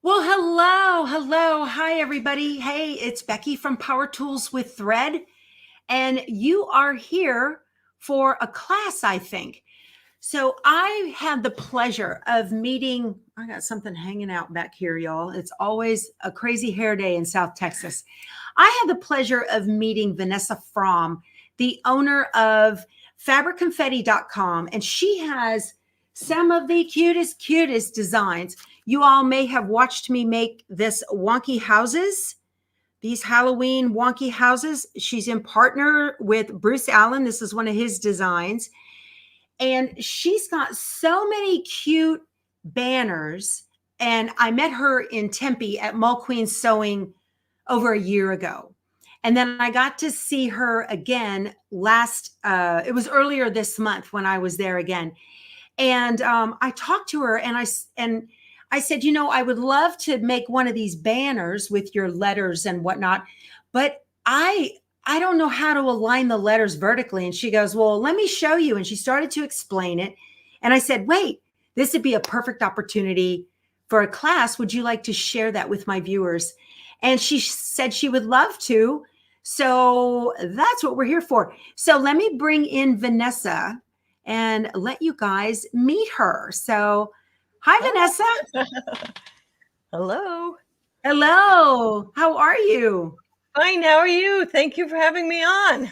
Well, hello, hello. Hi, everybody. Hey, it's Becky from Power Tools with Thread, and you are here for a class, I think. So I had the pleasure of meeting, I got something hanging out back here, y'all. It's always a crazy hair day in South Texas. I had the pleasure of meeting Vanessa Fromm, the owner of fabricconfetti.com, and she has some of the cutest designs. You all may have watched me make this wonky houses, these Halloween wonky houses. She's in partner with Bruce Allen. This is one of his designs. And she's got so many cute banners. And I met her in Tempe at Mall Queen Sewing over a year ago. And then I got to see her again it was earlier this month when I was there again. And I talked to her and I said, I would love to make one of these banners with your letters and whatnot, but I don't know how to align the letters vertically. And she goes, well, let me show you. And she started to explain it. And I said, wait, this would be a perfect opportunity for a class. Would you like to share that with my viewers? And she said she would love to. So that's what we're here for. So let me bring in Vanessa and let you guys meet her. So, hi, Vanessa. Hello. Hello. How are you? Fine. How are you? Thank you for having me on.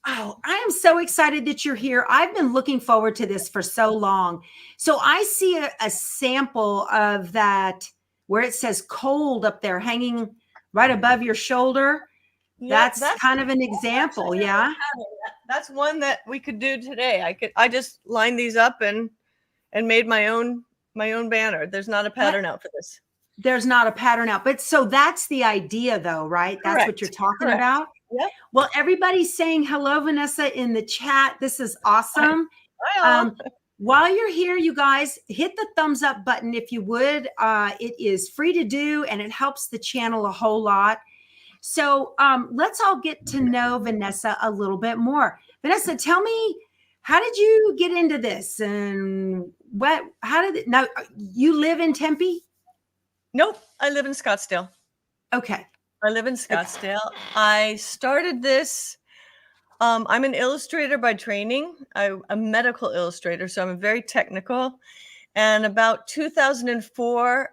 Oh, I am so excited that you're here. I've been looking forward to this for so long. So I see a sample of that where it says cold up there hanging right above your shoulder. Yep, That's kind of an example. Yeah. That's one that we could do today. I just lined these up and made my own banner. There's not a pattern out for this. There's not a pattern out. But so that's the idea though, right? That's Correct. what you're talking Correct. about? Yep. Well, everybody's saying hello, Vanessa, in the chat. This is awesome. Hi all. While you're here, you guys, hit the thumbs up button if you would. It is free to do, and it helps the channel a whole lot. So let's all get to know Vanessa a little bit more. Vanessa, tell me, how did you get into this? And now you live in Tempe? Nope. I live in Scottsdale. Okay. I live in Scottsdale. Okay. I started this. I'm an illustrator by training. I'm a medical illustrator, so I'm very technical. And about 2004,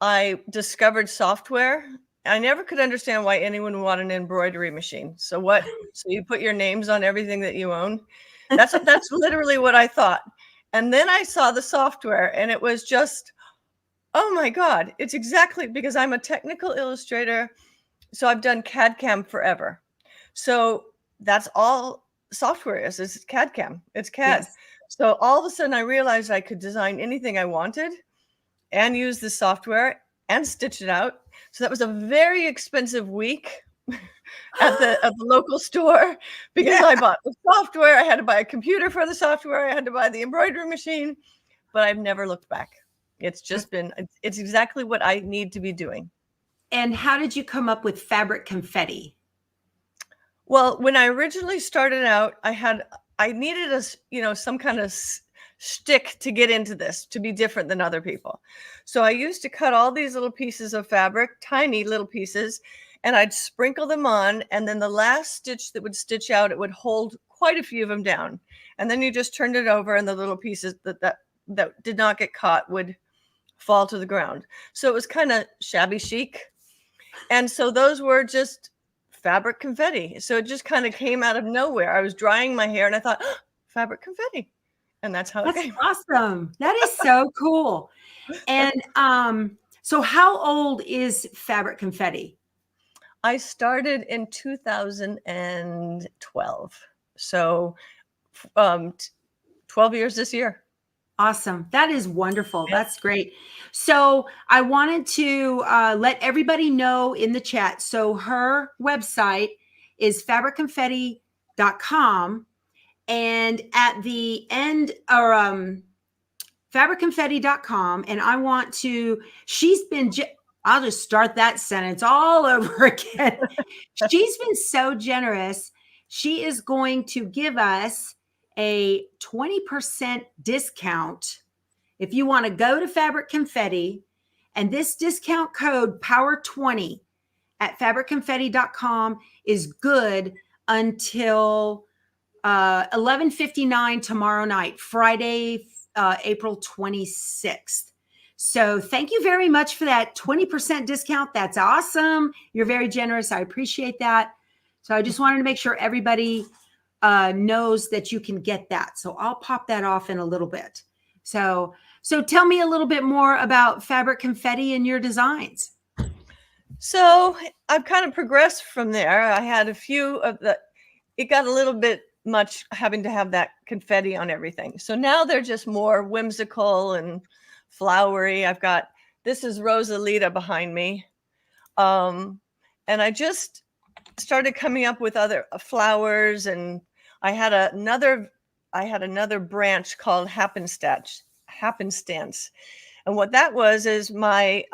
I discovered software. I never could understand why anyone would want an embroidery machine. So you put your names on everything that you own? That's literally what I thought. And then I saw the software, and it was just, oh my God, it's exactly because I'm a technical illustrator. So I've done CAD/CAM forever. So that's all software is. It's CAD/CAM. It's CAD. Yes. So all of a sudden I realized I could design anything I wanted and use the software and stitch it out. So that was a very expensive week at the local store because I bought the software. I had to buy a computer for the software. I had to buy the embroidery machine, but I've never looked back. It's just been, it's exactly what I need to be doing. And how did you come up with fabric confetti? Well, when I originally started out, I needed some kind of shtick to get into this, to be different than other people. So I used to cut all these little pieces of fabric, tiny little pieces, and I'd sprinkle them on. And then the last stitch that would stitch out, it would hold quite a few of them down. And then you just turned it over and the little pieces that did not get caught would fall to the ground. So it was kind of shabby chic. And so those were just fabric confetti. So it just kind of came out of nowhere. I was drying my hair and I thought, oh, fabric confetti. And that's how it came. Awesome. That is so cool. And so how old is fabric confetti? I started in 2012. So 12 years this year. Awesome. That is wonderful. Yep. That's great. So I wanted to let everybody know in the chat. So her website is fabricconfetti.com. And at the end, or fabricconfetti.com. And I want to, I'll just start that sentence all over again. She's been so generous. She is going to give us a 20% discount if you want to go to Fabric Confetti And this discount code power20 at fabricconfetti.com is good until 11:59 tomorrow night, Friday, April 26th. So thank you very much for that 20% discount. That's awesome. You're very generous. I appreciate that. So I just wanted to make sure everybody knows that you can get that. So I'll pop that off in a little bit. So tell me a little bit more about Fabric Confetti and your designs. So I've kind of progressed from there. I had a few of it got a little bit much having to have that confetti on everything. So now they're just more whimsical and flowery. This is Rosalita behind me. And I just started coming up with other flowers, and I had another branch called Happenstance. And what that was is my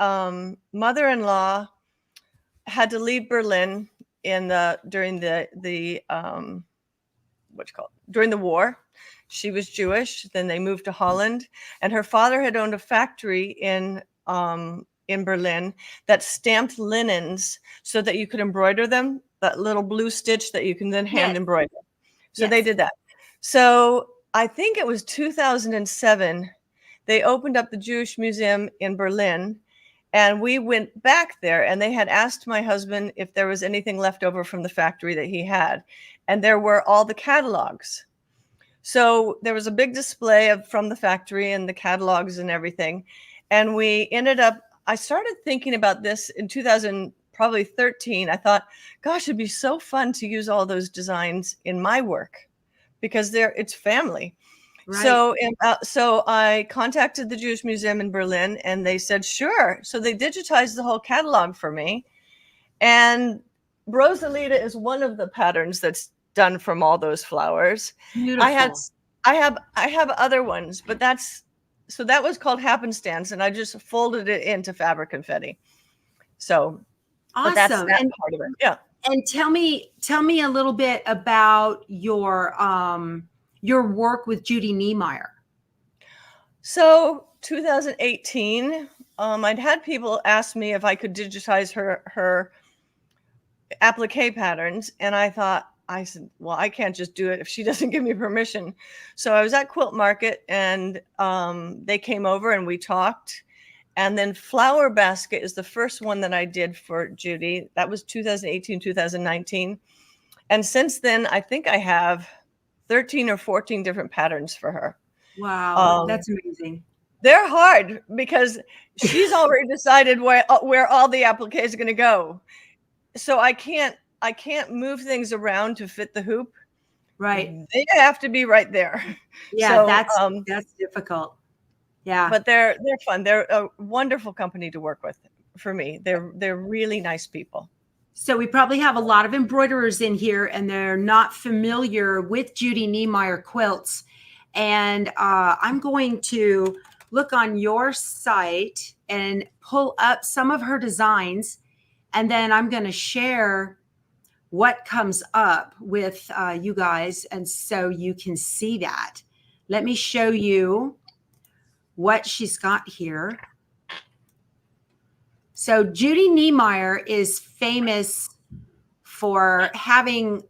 mother-in-law had to leave Berlin during the war. She was Jewish. Then they moved to Holland, and her father had owned a factory in Berlin that stamped linens so that you could embroider them, that little blue stitch that you can then hand embroider. So they did that. So I think it was 2007, they opened up the Jewish Museum in Berlin, and we went back there, and they had asked my husband if there was anything left over from the factory that he had. And there were all the catalogs. So there was a big display from the factory and the catalogs and everything. And I started thinking about this in 2013. I thought, gosh, it'd be so fun to use all those designs in my work because it's family. Right. So I contacted the Jewish Museum in Berlin, and they said, sure. So they digitized the whole catalog for me. And Rosalita is one of the patterns that's done from all those flowers. Beautiful. I have other ones, but that was called Happenstance, and I just folded it into Fabric Confetti. So awesome. That's that part of it. Yeah. And tell me a little bit about your work with Judy Niemeyer. So 2018, I'd had people ask me if I could digitize her applique patterns. And I said, well, I can't just do it if she doesn't give me permission. So I was at Quilt Market, and they came over and we talked. And then Flower Basket is the first one that I did for Judy. That was 2018, 2019. And since then, I think I have 13 or 14 different patterns for her. Wow, that's amazing. They're hard because she's already decided where all the appliques are going to go. So I can't move things around to fit the hoop. Right. They have to be right there. Yeah, so, that's difficult. Yeah. But they're fun. They're a wonderful company to work with for me. They're really nice people. So we probably have a lot of embroiderers in here, and they're not familiar with Judy Niemeyer quilts. And I'm going to look on your site and pull up some of her designs, and then I'm going to share what comes up with you guys, and so you can see that. Let me show you what she's got here. So Judy Niemeyer is famous for having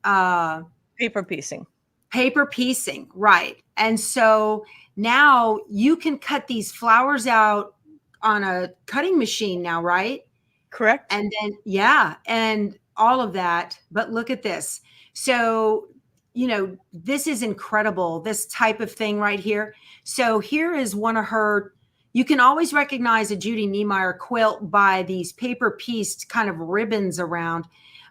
paper piecing. Paper piecing, right. And so now you can cut these flowers out on a cutting machine now, right? Correct. And then, yeah, and all of that. But look at this. So, this is incredible, this type of thing right here. So here is one of her. You can always recognize a Judy Niemeyer quilt by these paper pieced kind of ribbons around,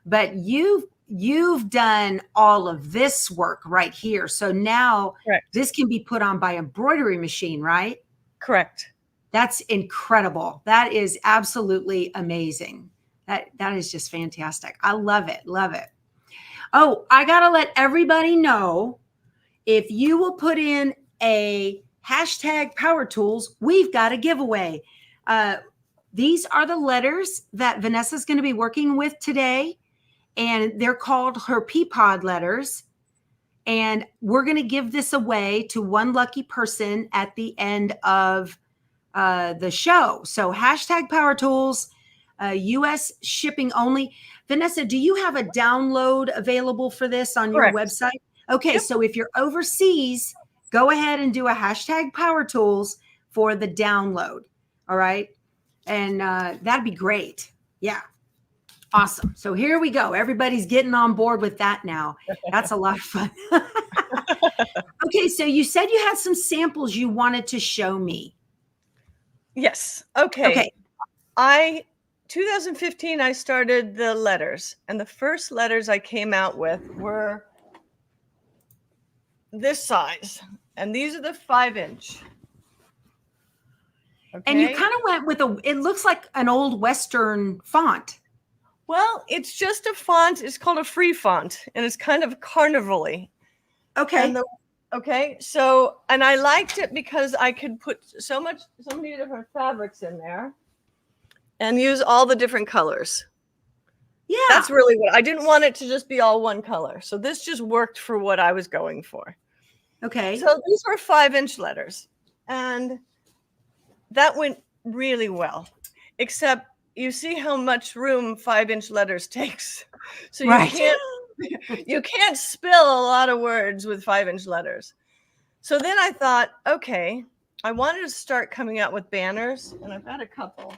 but you've done all of this work right here. So now This can be put on by embroidery machine, right? Correct. That's incredible. That is absolutely amazing. That is just fantastic. I love it. Love it. Oh, I got to let everybody know, if you will put in a hashtag Power Tools, we've got a giveaway. These are the letters that Vanessa's going to be working with today, and they're called her Peapod letters. And we're going to give this away to one lucky person at the end of the show. So hashtag Power Tools, US shipping only. Vanessa, do you have a download available for this on your Correct. website? Okay, Yep. so if you're overseas, go ahead and do a hashtag Power Tools for the download. All right. And that'd be great. Yeah. Awesome. So here we go. Everybody's getting on board with that now. That's a lot of fun. Okay. So you said you had some samples you wanted to show me. Yes. Okay. 2015, I started the letters, and the first letters I came out with were this size, and these are the 5-inch. Okay. And you kind of went with it looks like an old Western font. Well, it's just a font. It's called a free font, and it's kind of carnival-y. Okay. Okay. So, and I liked it because I could put so many different fabrics in there and use all the different colors. Yeah. That's really what I didn't want it to just be all one color. So this just worked for what I was going for. Okay. So these were 5-inch letters, and that went really well, except you see how much room 5-inch letters takes. So you can't spill a lot of words with 5-inch letters. So then I thought, okay, I wanted to start coming out with banners, and I've got a couple.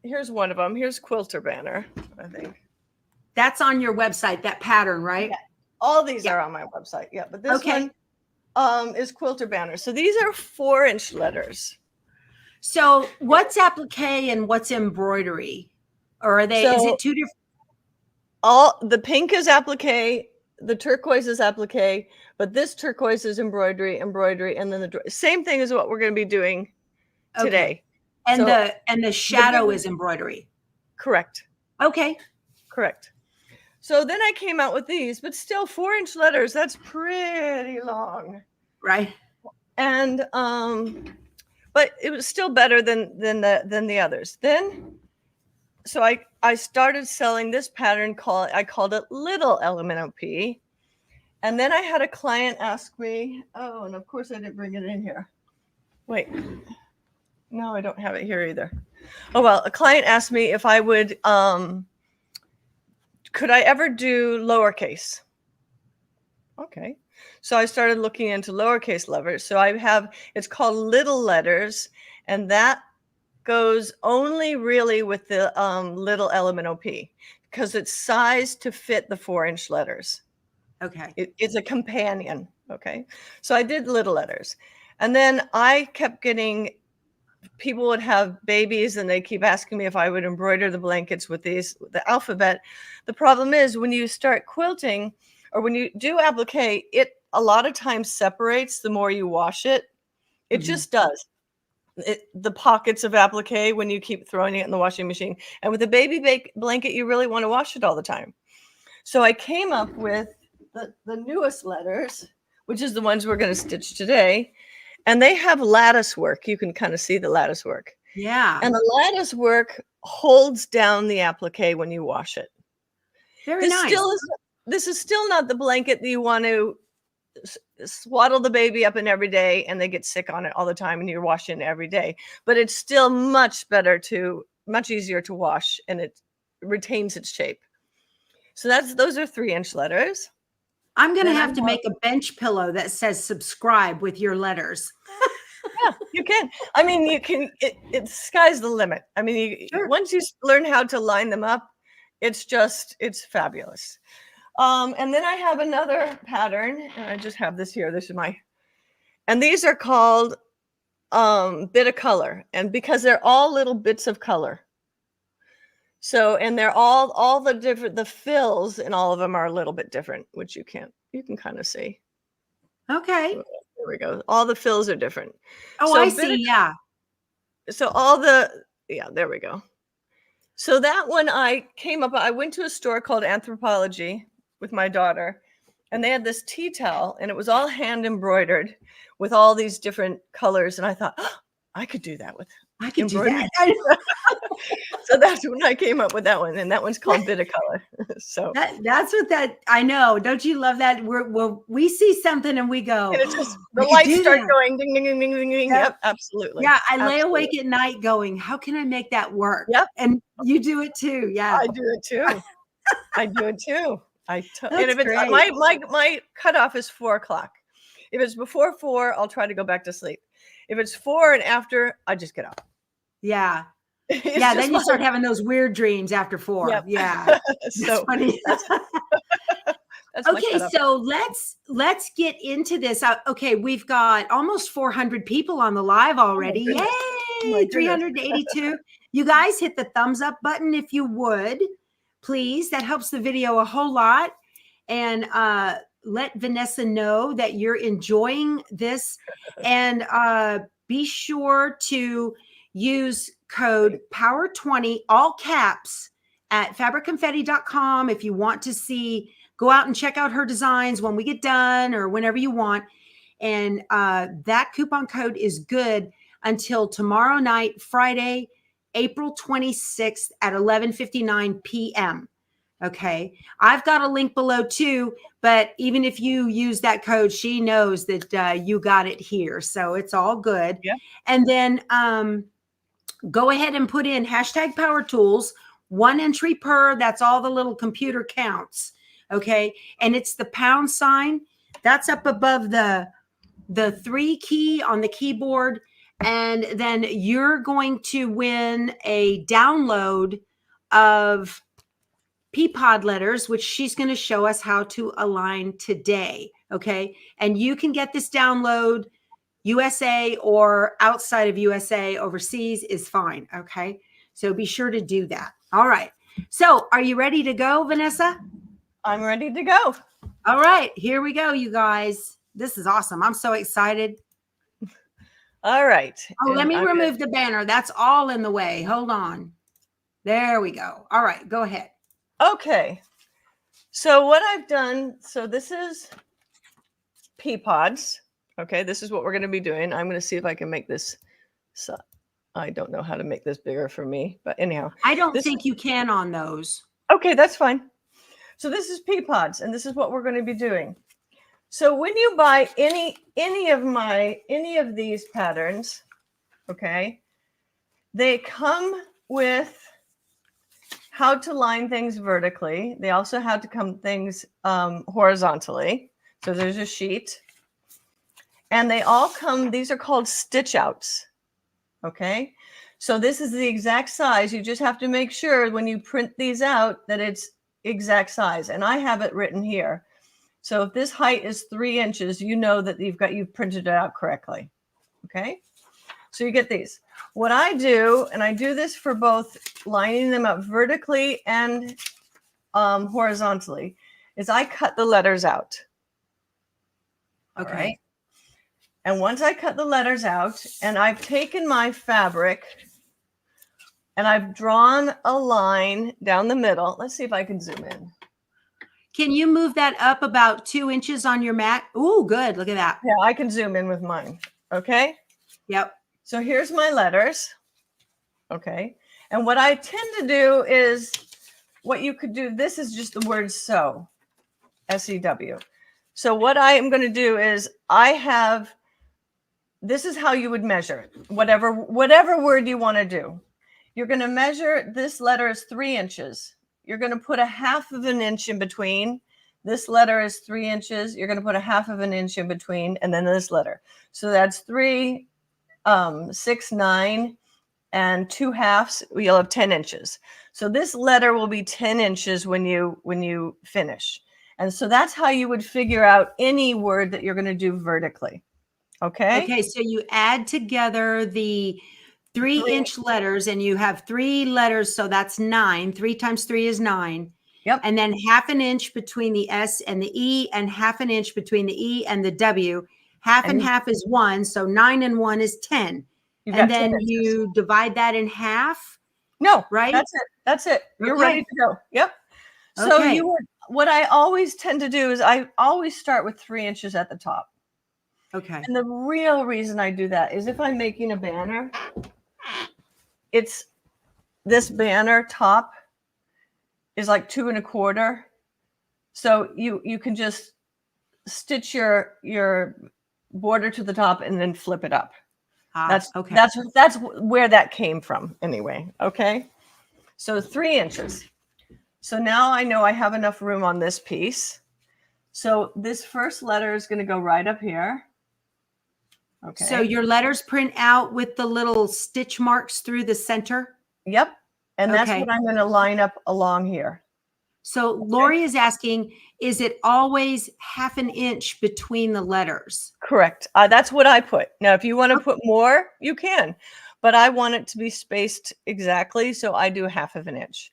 Here's one of them. Here's Quilter banner, I think. That's on your website, that pattern, right? Yeah. All these are on my website. Yeah, but this one is Quilter banner. So these are 4-inch letters. So what's applique and what's embroidery? Or are they, is it two different? All the pink is applique, the turquoise is applique, but this turquoise is embroidery, and then the same thing as what we're going to be doing today. And so, the shadow is embroidery. Correct. Okay. Correct. So then I came out with these, but still 4-inch letters, that's pretty long. Right. And but it was still better than the others. Then so I started selling this pattern I called it Little LMNOP. And then I had a client ask me, oh, and of course I didn't bring it in here. Wait. No, I don't have it here either. Oh, well, a client asked me if I would, could I ever do lowercase? Okay. So I started looking into lowercase letters. So it's called Little Letters, and that goes only really with the Little LMNOP because it's sized to fit the 4-inch letters. Okay. It's a companion. Okay. So I did little letters. And then I kept getting, people would have babies and they keep asking me if I would embroider the blankets with the alphabet. The problem is when you start quilting or when you do applique, it a lot of times separates the more you wash it. It just does. The pockets of applique when you keep throwing it in the washing machine. And with a baby blanket, you really want to wash it all the time. So I came up with the newest letters, which is the ones we're going to stitch today. And they have lattice work. You can kind of see the lattice work. Yeah. And the lattice work holds down the applique when you wash it. Very nice. This is still not the blanket that you want to swaddle the baby up in every day and they get sick on it all the time and you're washing it every day. But it's still much easier to wash, and it retains its shape. So those are 3-inch letters. I'm going to have to make a bench pillow that says subscribe with your letters. Yeah, you can. I mean, you can, it's sky's the limit. I mean, once you learn how to line them up, it's fabulous. And then I have another pattern, and I just have this here. This is and these are called bit of color, and because they're all little bits of color. So, and they're all the fills in all of them are a little bit different, which you can kind of see. Okay. There we go. All the fills are different. Oh, so I see. Yeah. So there we go. So that one I went to a store called Anthropology with my daughter, and they had this tea towel, and it was all hand embroidered with all these different colors. And I thought, oh, I could do that with. I could do embroidery. that. So that's when I came up with that one, and that one's called Bit of Color. So that's what that, I know. Don't you love that? We see something and we go, and it's just the we could lights do start that. going ding, ding, ding, ding, ding, ding. Yep. Yep, absolutely. Yeah, I lay Absolutely. awake at night going, how can I make that work? Yep. And you do it too. Yeah. I do it too. I do it too. And if it's great. my cutoff is 4 o'clock. If it's before 4, I'll try to go back to sleep. If it's 4 and after, I just get up. Yeah. Yeah, then you start having those weird dreams after 4. Yep. Yeah. So funny. that's okay, so let's get into this. Okay, we've got almost 400 people on the live already. Yay! 382. You guys hit the thumbs up button if you would, please. That helps the video a whole lot. And let Vanessa know that you're enjoying this. And be sure to use code POWER20, all caps, at fabricconfetti.com if you want to see, go out and check out her designs when we get done or whenever you want. And that coupon code is good until tomorrow night, Friday, April 26th at 11:59 p.m. Okay. I've got a link below too, but even if you use that code, she knows that you got it here. So it's all good. Yeah. And then go ahead and put in hashtag power tools, 1 entry per. That's all the little computer counts. Okay. And it's the pound sign that's up above the 3 key on the keyboard. And then you're going to win a download of Peapod letters, which she's going to show us how to align today. Okay. And you can get this download USA or outside of USA, overseas is fine. Okay. So be sure to do that. All right. So are you ready to go, Vanessa? I'm ready to go. All right. Here we go, you guys. This is awesome. I'm so excited. All right. Oh, let me remove the banner. That's all in the way. Hold on. There we go. All right. Go ahead. Okay. So what I've done, so this is Peapods. Okay, this is what we're going to be doing. I'm going to see if I can make this. So I don't know how to make this bigger for me, but anyhow. I don't think you can on those. Okay, that's fine. So this is Peapods, and this is what we're going to be doing. So when you buy any of these patterns, okay, they come with how to line things vertically. They also have to come things horizontally. So there's a sheet. And they all come, these are called stitch outs. Okay. So this is the exact size. You just have to make sure when you print these out that it's exact size. And I have it written here. So if this height is 3 inches, you know that you've printed it out correctly. Okay. So you get these. What I do, and I do this for both lining them up vertically and horizontally, is I cut the letters out. Okay. All right? And once I cut the letters out, and I've taken my fabric and I've drawn a line down the middle. Let's see if I can zoom in. Can you move that up about 2 inches on your mat? Oh, good. Look at that. Yeah, I can zoom in with mine. Okay. Yep. So here's my letters. Okay. And what I tend to do is what you could do. This is just the word sew, S-E-W. So what I am going to do is this is how you would measure it. Whatever word you want to do. You're going to measure this letter is 3 inches. You're going to put a 1/2 inch in between. This letter is 3 inches. You're going to put a 1/2 inch in between, and then this letter. So that's 3, 6, 9, and 2/2. You'll have 10 inches. So this letter will be 10 inches when you finish. And so that's how you would figure out any word that you're going to do vertically. Okay. Okay. So you add together the 3-inch letters and you have 3 letters. So that's 9. 3 times 3 is 9. Yep. And then 1/2 inch between the S and the E, and 1/2 inch between the E and the W. Half and half is 1. So 9 and 1 is 10. And then you divide that in half. No, right? That's it. You're ready to go. Yep. So what I always tend to do is I always start with 3 inches at the top. Okay. And the real reason I do that is if I'm making a banner, it's this banner top is like 2 1/4. So you can just stitch your border to the top and then flip it up. Okay. That's where that came from anyway. Okay. So 3 inches. So now I know I have enough room on this piece. So this first letter is going to go right up here. Okay. So your letters print out with the little stitch marks through the center? Yep. And that's Okay. what I'm going to line up along here. So Lori is asking, is it always 1/2 inch between the letters? Correct. That's what I put. Now, if you want to put more, you can, but I want it to be spaced exactly. So I do 1/2 inch.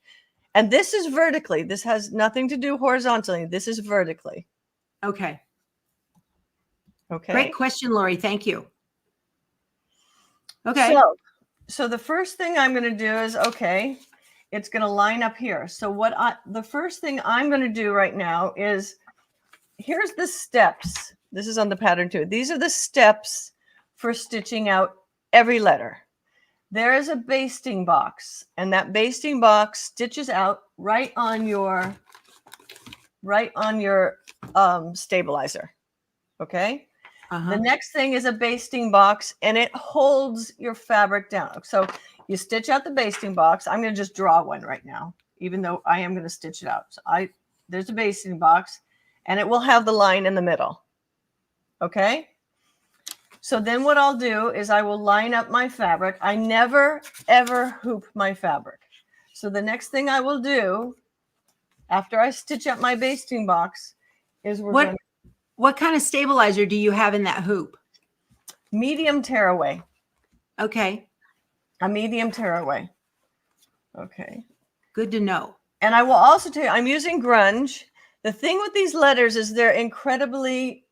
And this is vertically. This has nothing to do horizontally. This is vertically. Okay. Okay. Great question, Lori. Thank you. Okay. So the first thing I'm going to do is, okay, it's going to line up here. So the first thing I'm going to do right now is, here's the steps. This is on the pattern too. These are the steps for stitching out every letter. There is a basting box, and that basting box stitches out right on your stabilizer. Okay. The next thing is a basting box, and it holds your fabric down. So you stitch out the basting box. I'm going to just draw one right now, even though I am going to stitch it out. So there's a basting box, and it will have the line in the middle. Okay. So then what I'll do is I will line up my fabric. I never, ever hoop my fabric. So the next thing I will do after I stitch up my basting box is what kind of stabilizer do you have in that hoop? Medium tearaway. Okay. A medium tearaway. Okay. Good to know. And I will also tell you, I'm using grunge. The thing with these letters is they're incredibly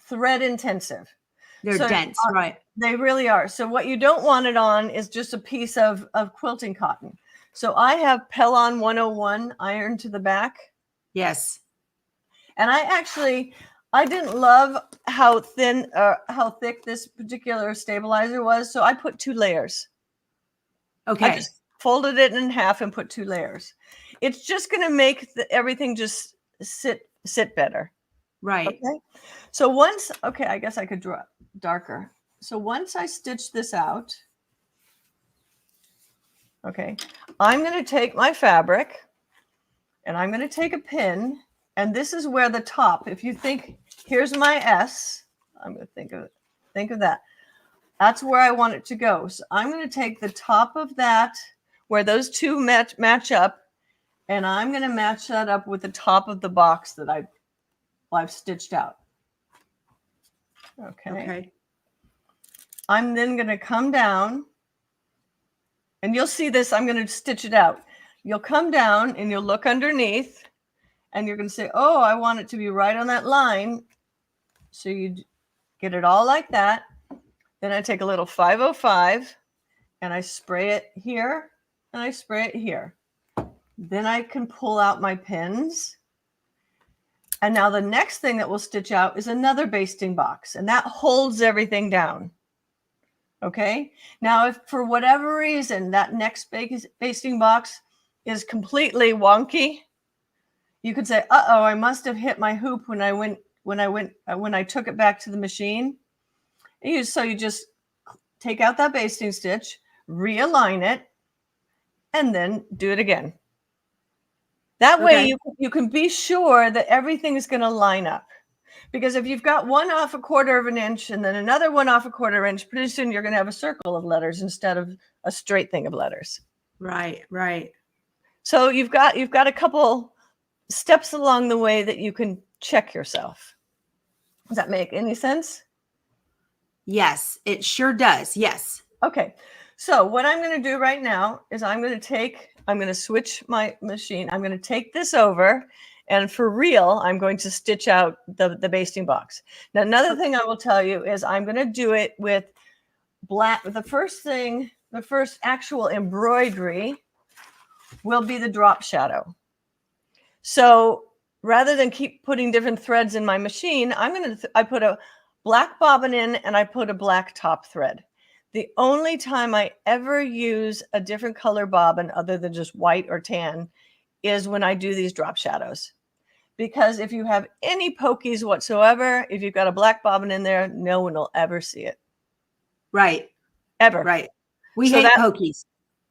thread intensive. They're dense, right? They really are. So what you don't want it on is just a piece of quilting cotton. So I have Pellon 101 ironed to the back. Yes. And I didn't love how thick this particular stabilizer was. So I put 2 layers. Okay. I just folded it in half and put 2 layers. It's just going to make everything just sit better. Right. Okay. So I guess I could draw darker. So once I stitch this out, okay, I'm going to take my fabric and I'm going to take a pin, and this is where the top, if you think, here's my S, I'm going to think of that. That's where I want it to go. So I'm going to take the top of that, where those two match up, and I'm going to match that up with the top of the box that I've stitched out. Okay. I'm then going to come down, and you'll see this. I'm going to stitch it out. You'll come down and you'll look underneath, and you're going to say, oh, I want it to be right on that line. So you get it all like that. Then I take a little 505 and I spray it here and I spray it here. Then I can pull out my pins. And now the next thing that we'll stitch out is another basting box, and that holds everything down. Okay. Now, if for whatever reason that next basting box is completely wonky, you could say, uh-oh, I must have hit my hoop when I took it back to the machine. So you just take out that basting stitch, realign it, and then do it again. That way you can be sure that everything is going to line up. Because if you've got one off 1/4 inch and then another one off 1/4 inch, pretty soon you're going to have a circle of letters instead of a straight thing of letters. Right, right. So you've got a couple steps along the way that you can check yourself. Does that make any sense? Yes, it sure does. Yes. Okay. So what I'm going to do right now is I'm going to switch my machine. I'm going to take this over, and for real, I'm going to stitch out the basting box. Now, another thing I will tell you is I'm going to do it with black. The first actual embroidery will be the drop shadow. So rather than keep putting different threads in my machine, I put a black bobbin in and I put a black top thread. The only time I ever use a different color bobbin other than just white or tan is when I do these drop shadows. Because if you have any pokies whatsoever, if you've got a black bobbin in there, no one will ever see it. Right. Ever. Right. We So hate pokies.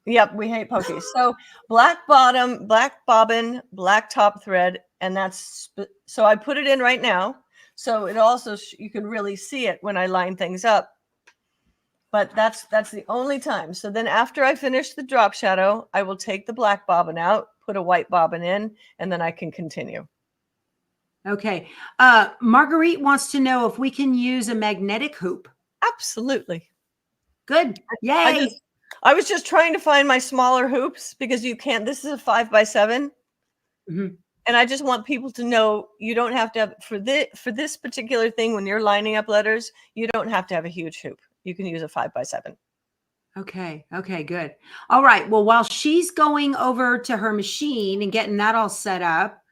Yep, we hate pokies. So black bottom, black bobbin, black top thread, and that's, so I put it in right now. So it also, you can really see it when I line things up. But that's the only time. So then after I finish the drop shadow, I will take the black bobbin out, put a white bobbin in, and then I can continue. Okay. Marguerite wants to know if we can use a magnetic hoop. Absolutely. Good. Yay. I was just trying to find my smaller hoops because you can't, this is a 5x7. Mm-hmm. And I just want people to know you don't have to have, for this particular thing, when you're lining up letters, you don't have to have a huge hoop. You can use a 5x7. Okay. Okay, good. All right. Well, while she's going over to her machine and getting that all set up,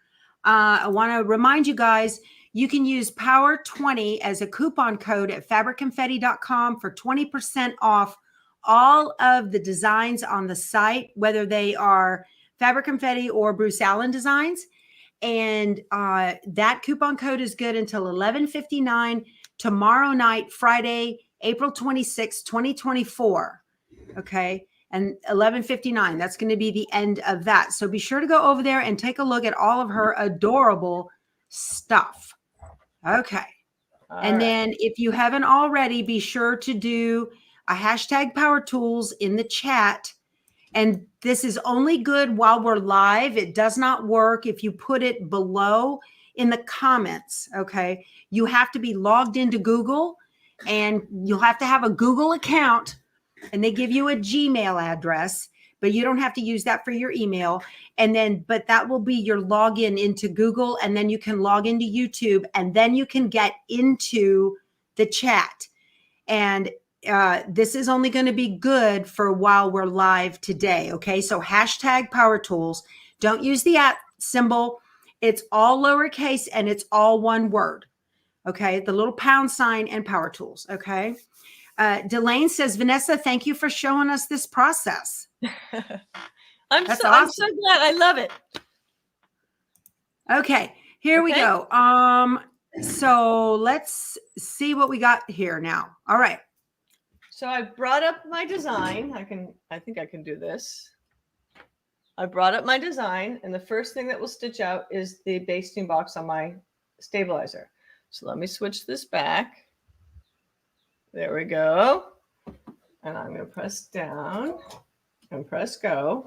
I want to remind you guys, you can use Power 20 as a coupon code at fabricconfetti.com for 20% off all of the designs on the site, whether they are Fabric Confetti or Bruce Allen designs. And that coupon code is good until 11:59 tomorrow night, Friday, April 26, 2024. Okay. And 11:59, that's going to be the end of that. So be sure to go over there and take a look at all of her adorable stuff. Okay. And then if you haven't already, be sure to do a hashtag Power Tools in the chat. And this is only good while we're live. It does not work if you put it below in the comments. Okay. You have to be logged into Google, and you'll have to have a Google account, and they give you a Gmail address, but you don't have to use that for your email. And then, but that will be your login into Google. And then you can log into YouTube, and then you can get into the chat. And this is only going to be good for while we're live today. Okay. So hashtag Power Tools. Don't use the @ symbol. It's all lowercase and it's all one word. Okay. The little pound sign and Power Tools. Okay. Delane says, Vanessa, thank you for showing us this process. I'm so glad. I love it. Okay, here we go. So let's see what we got here now. All right. So I brought up my design. I think I can do this. I brought up my design, and the first thing that will stitch out is the basting box on my stabilizer. So let me switch this back. There we go. And I'm going to press down and press go.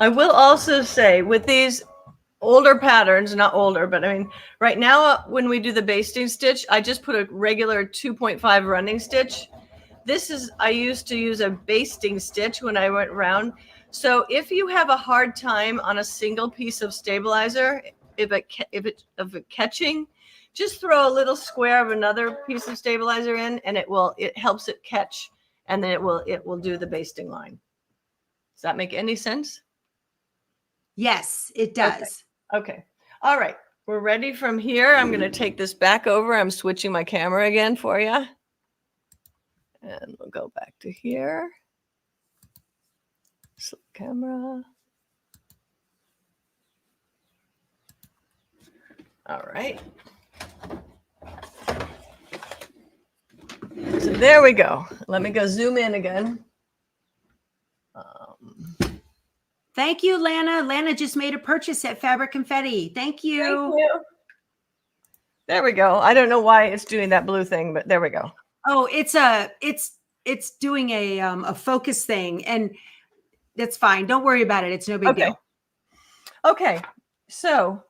I will also say, with these older patterns, not older, but I mean, right now when we do the basting stitch, I just put a regular 2.5 running stitch. This is, I used to use a basting stitch when I went around. So if you have a hard time on a single piece of stabilizer, if it catching, just throw a little square of another piece of stabilizer in, and it helps it catch, and then it will do the basting line. Does that make any sense? Yes, it does. Okay. All right. We're ready from here. I'm going to take this back over. I'm switching my camera again for you. And we'll go back to here. Slip camera. All right. So there we go. Let me go zoom in again. Thank you, Lana. Lana just made a purchase at Fabric Confetti. Thank you. Thank you. There we go. I don't know why it's doing that blue thing, but there we go. Oh, it's doing a focus thing, and that's fine. Don't worry about it. It's no big deal. Okay. So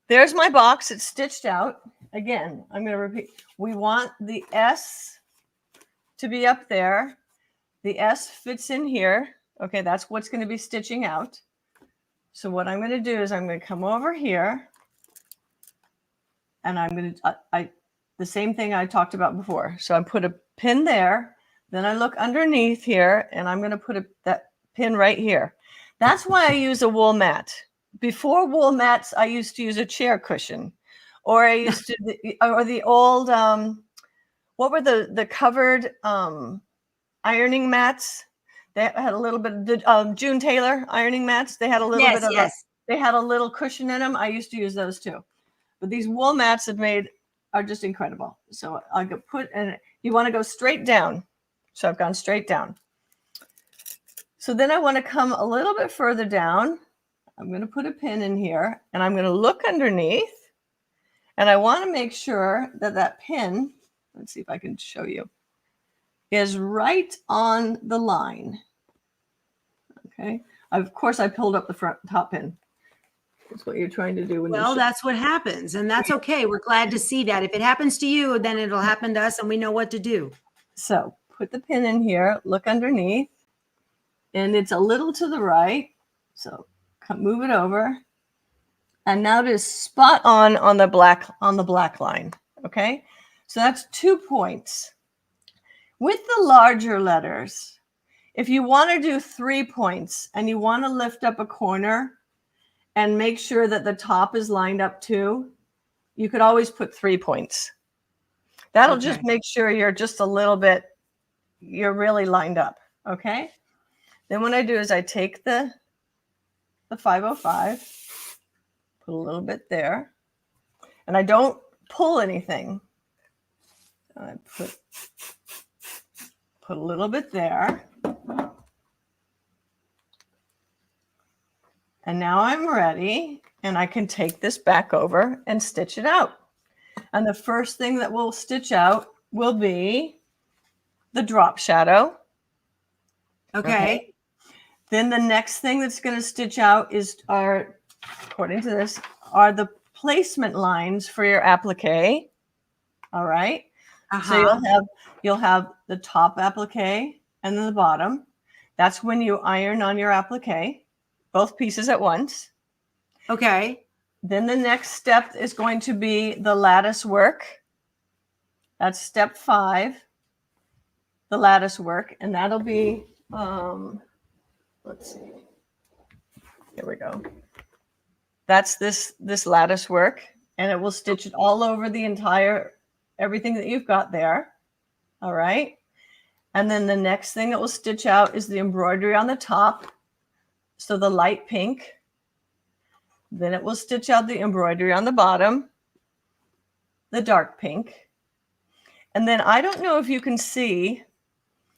there's my box. It's stitched out. Again, I'm going to repeat. We want the S to be up there. The S fits in here. Okay, that's what's going to be stitching out. So what I'm going to do is I'm going to come over here, and I'm going to the same thing I talked about before. So I put a pin there. Then I look underneath here, and I'm going to put that pin right here. That's why I use a wool mat. Before wool mats, I used to use a chair cushion, or I used to, or the old, what were the covered ironing mats? They had a little bit of the June Taylor ironing mats. They had a little bit of they had a little cushion in them. I used to use those too. But these wool mats are just incredible. So I'll put, and you want to go straight down. So I've gone straight down. So then I want to come a little bit further down. I'm going to put a pin in here, and I'm going to look underneath, and I want to make sure that that pin, let's see if I can show you, is right on the line. Okay. Of course, I pulled up the top pin. That's what you're trying to do. Well, that's what happens, and that's okay. We're glad to see that. If it happens to you, then it'll happen to us, and we know what to do. So put the pin in here, look underneath, and it's a little to the right. So move it over, and now it is spot on the black line. Okay, so that's 2 points. With the larger letters, if you want to do 3 points and you want to lift up a corner and make sure that the top is lined up too, you could always put 3 points. That'll just make sure you're just a little bit, you're really lined up. Okay. Then what I do is I take the 505, put a little bit there, and I don't pull anything. I put a little bit there. And now I'm ready, and I can take this back over and stitch it out. And the first thing that we'll stitch out will be the drop shadow. Okay. Then the next thing that's going to stitch out according to this, are the placement lines for your applique. All right. So you'll have the top applique and then the bottom. That's when you iron on your applique, both pieces at once. Okay. Then the next step is going to be the lattice work. That's step 5, the lattice work, and that'll be, let's see. Here we go. That's this lattice work, and it will stitch it all over the entire, everything that you've got there. All right. And then the next thing that will stitch out is the embroidery on the top. So the light pink. Then it will stitch out the embroidery on the bottom, the dark pink. And then I don't know if you can see,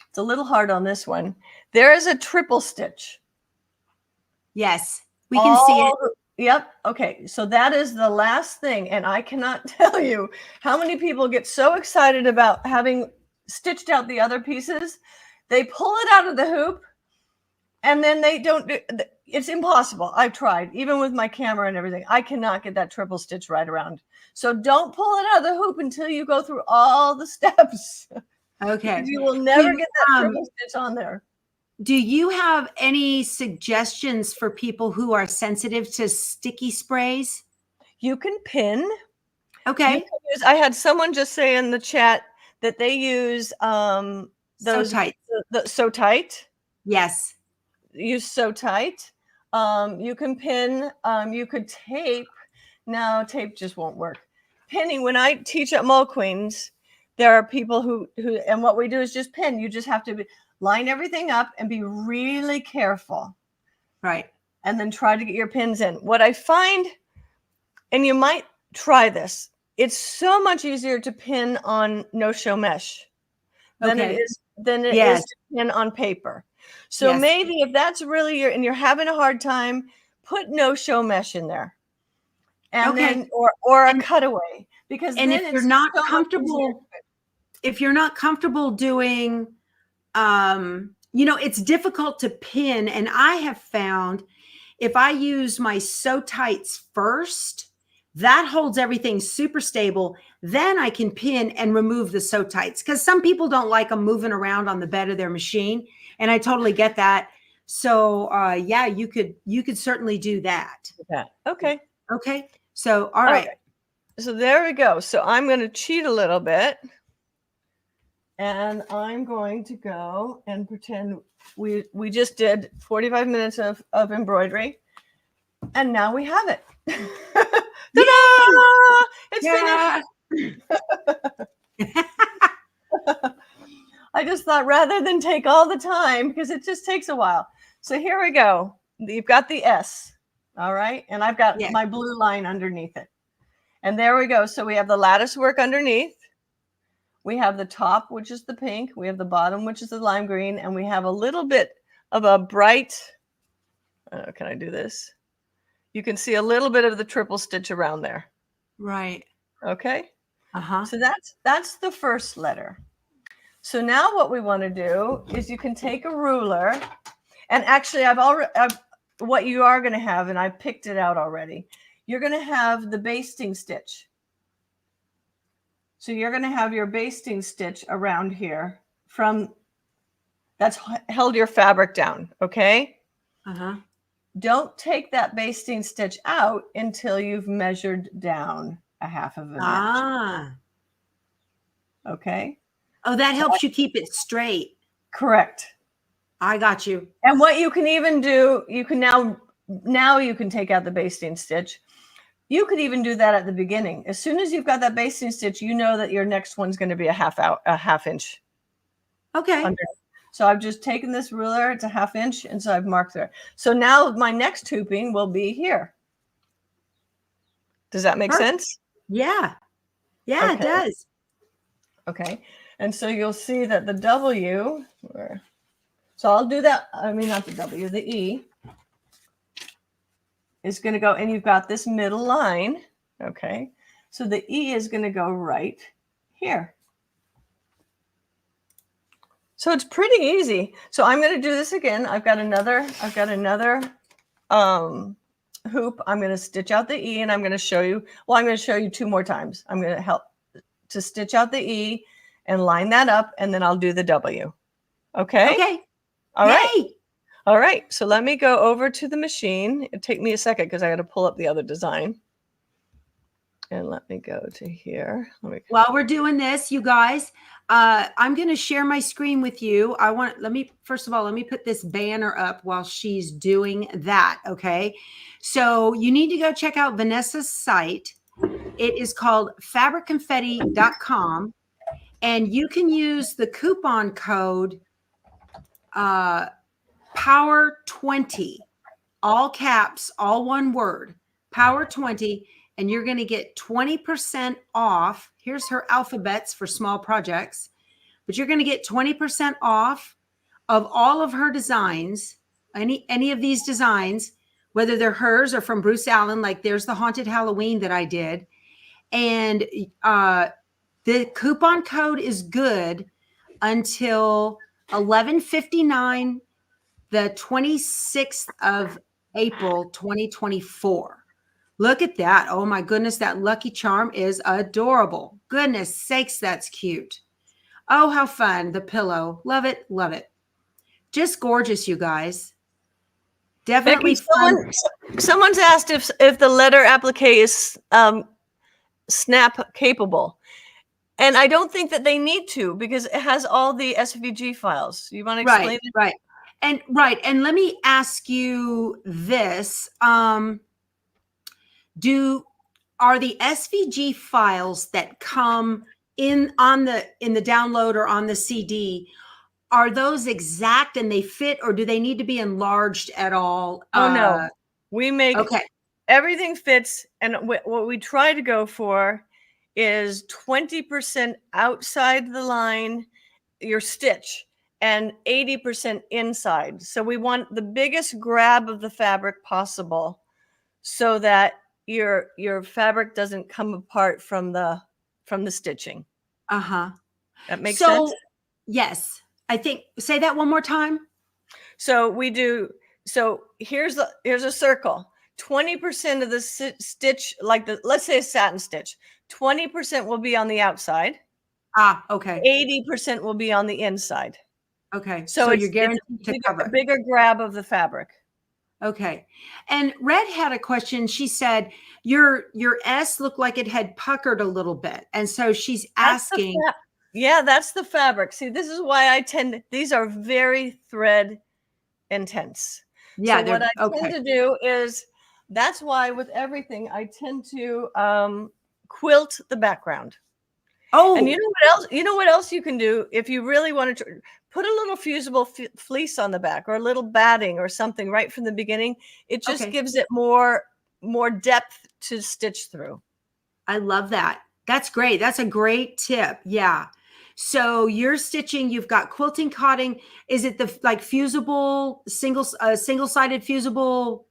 it's a little hard on this one. There is a triple stitch. Yes, we can see it. Yep. Okay. So that is the last thing. And I cannot tell you how many people get so excited about having stitched out the other pieces. They pull it out of the hoop and then they don't do, it's impossible. I've tried, even with my camera and everything. I cannot get that triple stitch right around. So don't pull it out of the hoop until you go through all the steps. Okay. You will never get that triple stitch on there. Do you have any suggestions for people who are sensitive to sticky sprays? You can pin. Okay. I had someone just say in the chat that they use those So tight. So tight. Yes. Use so tight. You can pin. You could tape. No, tape just won't work. Pinning. When I teach at Mole Queens, there are people who and what we do is just pin. You just have to line everything up and be really careful. Right. And then try to get your pins in. What I find, and you might try this, it's so much easier to pin on no-show mesh than it is to pin on paper. So maybe if that's really and you're having a hard time, put no-show mesh in there. And then or a cutaway. Because and if you're not comfortable, doing it's difficult to pin. And I have found if I use my So Tights first, that holds everything super stable. Then I can pin and remove the So Tights, because some people don't like them moving around on the bed of their machine. And I totally get that. So yeah, you could certainly do that. Okay. Okay. So, all right. So there we go. So I'm going to cheat a little bit. And I'm going to go and pretend we just did 45 minutes of embroidery. And now we have it. Ta-da! It's finished. I just thought rather than take all the time, because it just takes a while. So here we go. You've got the S. All right. And I've got my blue line underneath it. And there we go. So we have the lattice work underneath. We have the top, which is the pink. We have the bottom, which is the lime green. And we have a little bit of a bright, can I do this? You can see a little bit of the triple stitch around there. Right. Okay. Uh-huh. So that's the first letter. So now what we want to do is you can take a ruler, and actually what you are going to have, and I picked it out already. You're going to have the basting stitch. So you're going to have your basting stitch around here that's held your fabric down. Okay. Uh-huh. Don't take that basting stitch out until you've measured down a half of an inch. Ah. Okay. Oh, that helps you keep it straight. Correct. I got you. And what you can even do, you can now you can take out the basting stitch. You could even do that at the beginning. As soon as you've got that basting stitch, you know that your next one's going to be a half inch. Okay. Under. So I've just taken this ruler, it's a half inch, and so I've marked there. So now my next hooping will be here. Does that make sense? Yeah. Yeah, okay. It does. Okay. And so you'll see that the W, so I'll do that. I mean, not the W, the E is going to go, and you've got this middle line. Okay. So the E is going to go right here. So it's pretty easy. So I'm going to do this again. I've got another hoop. I'm going to stitch out the E, and I'm going to show you, I'm going to show you 2 more times. I'm going to help to stitch out the E and line that up, and then I'll do the W. Okay. Okay. All right. All right. So let me go over to the machine. It'll take me a second because I got to pull up the other design. And let me go to here. While we're doing this, you guys, I'm going to share my screen with you. First of all, let me put this banner up while she's doing that. Okay. So you need to go check out Vanessa's site. It is called fabricconfetti.com, and you can use the coupon code POWER20, all caps, all one word, POWER20, and you're going to get 20% off. Here's her alphabets for small projects, but you're going to get 20% off of all of her designs, any of these designs, whether they're hers or from Bruce Allen, like there's the Haunted Halloween that I did. And the coupon code is good until 11:59, the 26th of April, 2024. Look at that. Oh my goodness, that Lucky Charm is adorable. Goodness sakes, that's cute. Oh, how fun. The pillow. Love it. Love it. Just gorgeous, you guys. Definitely fun. Someone's asked if the letter applique is snap capable. And I don't think that they need to, because it has all the SVG files. You want to explain it? Right. And let me ask you this. Are the SVG files that come in the download or on the CD, are those exact and they fit, or do they need to be enlarged at all? Oh, no. We make everything fits. And what we try to go for is 20% outside the line, your stitch, and 80% inside. So we want the biggest grab of the fabric possible so that your fabric doesn't come apart from the stitching. That makes sense? Yes. I think, say that one more time. So here's a circle. 20% of the stitch, let's say a satin stitch, 20% will be on the outside. Okay. 80% will be on the inside. Okay. So you're guaranteed to cover a bigger grab of the fabric. Okay. And Red had a question. She said, your S looked like it had puckered a little bit. And so she's asking. Yeah, that's the fabric. See, this is why these are very thread intense. Yeah, So what they're I tend okay. to do is, that's why with everything, I tend to quilt the background. And you Oh, know what else? You know what else you can do if you really wanted to put a little fusible fleece on the back, or a little batting or something right from the beginning. It just okay. gives it more depth to stitch through. I love that. That's great. That's a great tip. Yeah. So you're stitching, you've got quilting cotting. Is it the like fusible single-sided fusible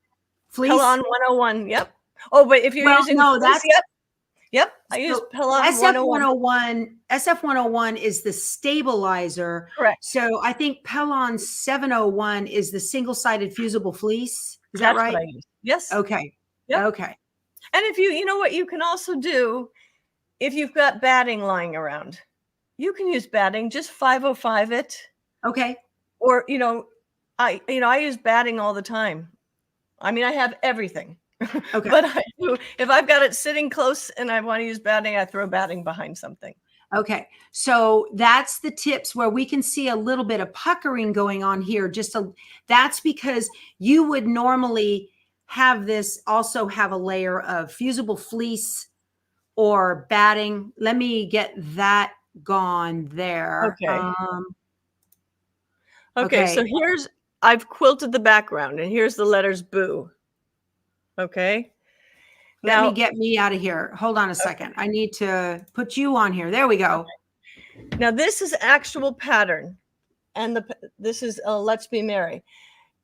fleece? Pelon 101. Yep. Oh, but if you're Well, using no, fleece, that's yep. Yep. I use so Pelon SF 101. 101, SF 101 is the stabilizer. Correct. So I think Pelon 701 is the single-sided fusible fleece. Is that That's what right? I use. Yes. Okay. Yep. Okay. And if you know what you can also do, if you've got batting lying around, you can use batting, just 505 it. Okay. Or, I use batting all the time. I mean, I have everything. Okay. But if I've got it sitting close and I want to use batting, I throw batting behind something. Okay. So that's the tips where we can see a little bit of puckering going on here. That's because you would normally have this also have a layer of fusible fleece or batting. Let me get that gone there. Okay. Okay. So Okay. I've quilted the background, and here's the letters boo. Okay. Let me Now, get me out of here. Hold on a second. I need to put you on here. There we go. now this is actual pattern, and this is Let's Be Merry.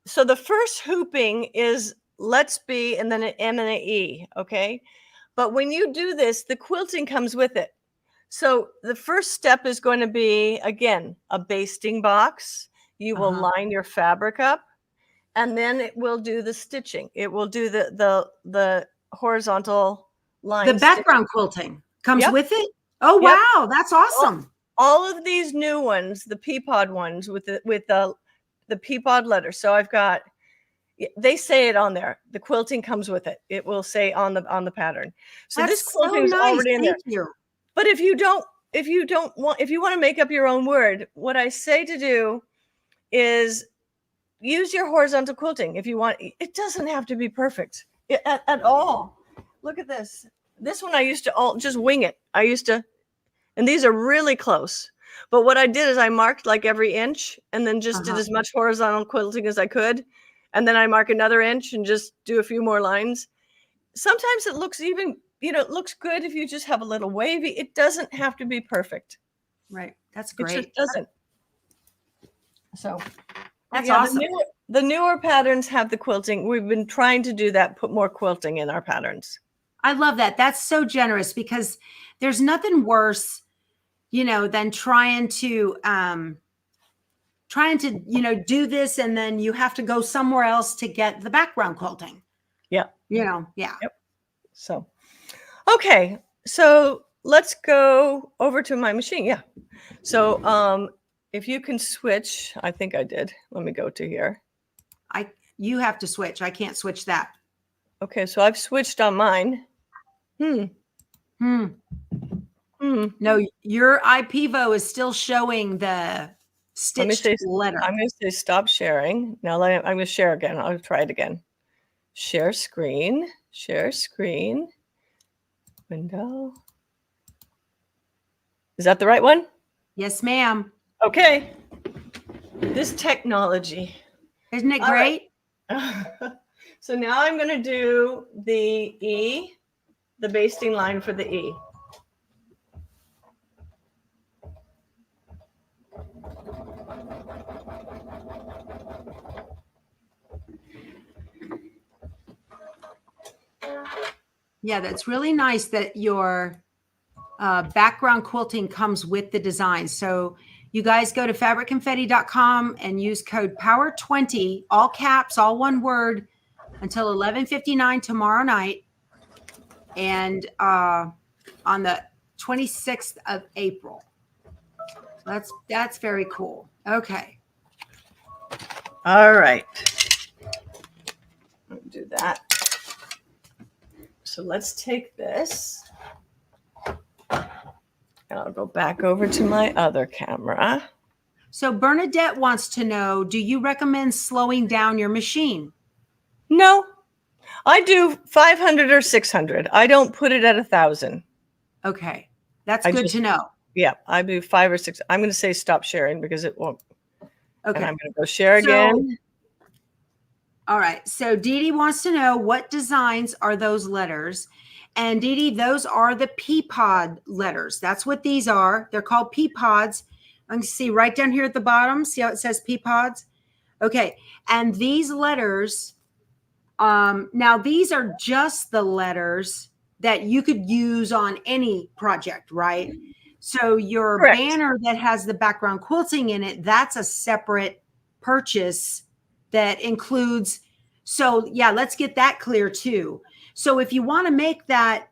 So the first hooping is let's be, and then an M and an E. Okay. But when you do this, the quilting comes with it. So the first step is going to be, again, a basting box. You will line your fabric up, and then it will do the stitching. It will do the horizontal line. The background quilting comes Yep. with it. Oh, Yep. wow. That's awesome. All of these new ones, the Peapod ones with the Peapod letter. So I've got, they say it on there. The quilting comes with it. It will say on the pattern. So this That's so quilting is nice. already in there. Thank you. But if you want to make up your own word, what I say to do is use your horizontal quilting. If you want, it doesn't have to be perfect at all. Look at this. This one I used to just wing it. And these are really close. But what I did is I marked like every inch, and then just did as much horizontal quilting as I could. And then I mark another inch and just do a few more lines. Sometimes it looks it looks good if you just have a little wavy. It doesn't have to be perfect. Right. That's It great. just doesn't. So That's awesome. The newer patterns have the quilting. We've been trying to do that, put more quilting in our patterns. I love that. That's so generous because there's nothing worse, than trying to do this and then you have to go somewhere else to get the background quilting. Yeah. Yeah. Yep. So, okay. So let's go over to my machine. Yeah. So, if you can switch, I think I did. Let me go to here. You have to switch. I can't switch that. Okay. So I've switched on mine. No, your iPivo is still showing the stitched letter. I'm going to say stop sharing. Now I'm going to share again. I'll try it again. Share screen. Window. Is that the right one? Yes, ma'am. Okay. This technology. Isn't it great? Right. So now I'm going to do the E, the basting line for the E. Yeah, that's really nice that your background quilting comes with the design. So you guys go to fabricconfetti.com and use code POWER20, all caps, all one word, until 11:59 tomorrow night, and on the 26th of April. So that's very cool. Okay. All right. Let me do that. So let's take this. And I'll go back over to my other camera. So Bernadette wants to know, do you recommend slowing down your machine? No, I do 500 or 600. I don't put it at 1,000. Okay, that's good to know. Yeah, I do 5 or 6. I'm going to say stop sharing because it won't. Okay. And I'm going to go share again. All right. So Dee Dee wants to know, what designs are those letters? And Dee Dee, those are the Peapod letters. That's what these are. They're called Peapods. I can see right down here at the bottom. See how it says Peapods? Okay. And these letters, now these are just the letters that you could use on any project, right? So your Correct. banner that has the background quilting in it, that's a separate purchase that includes. So yeah, let's get that clear too. So if you want to make that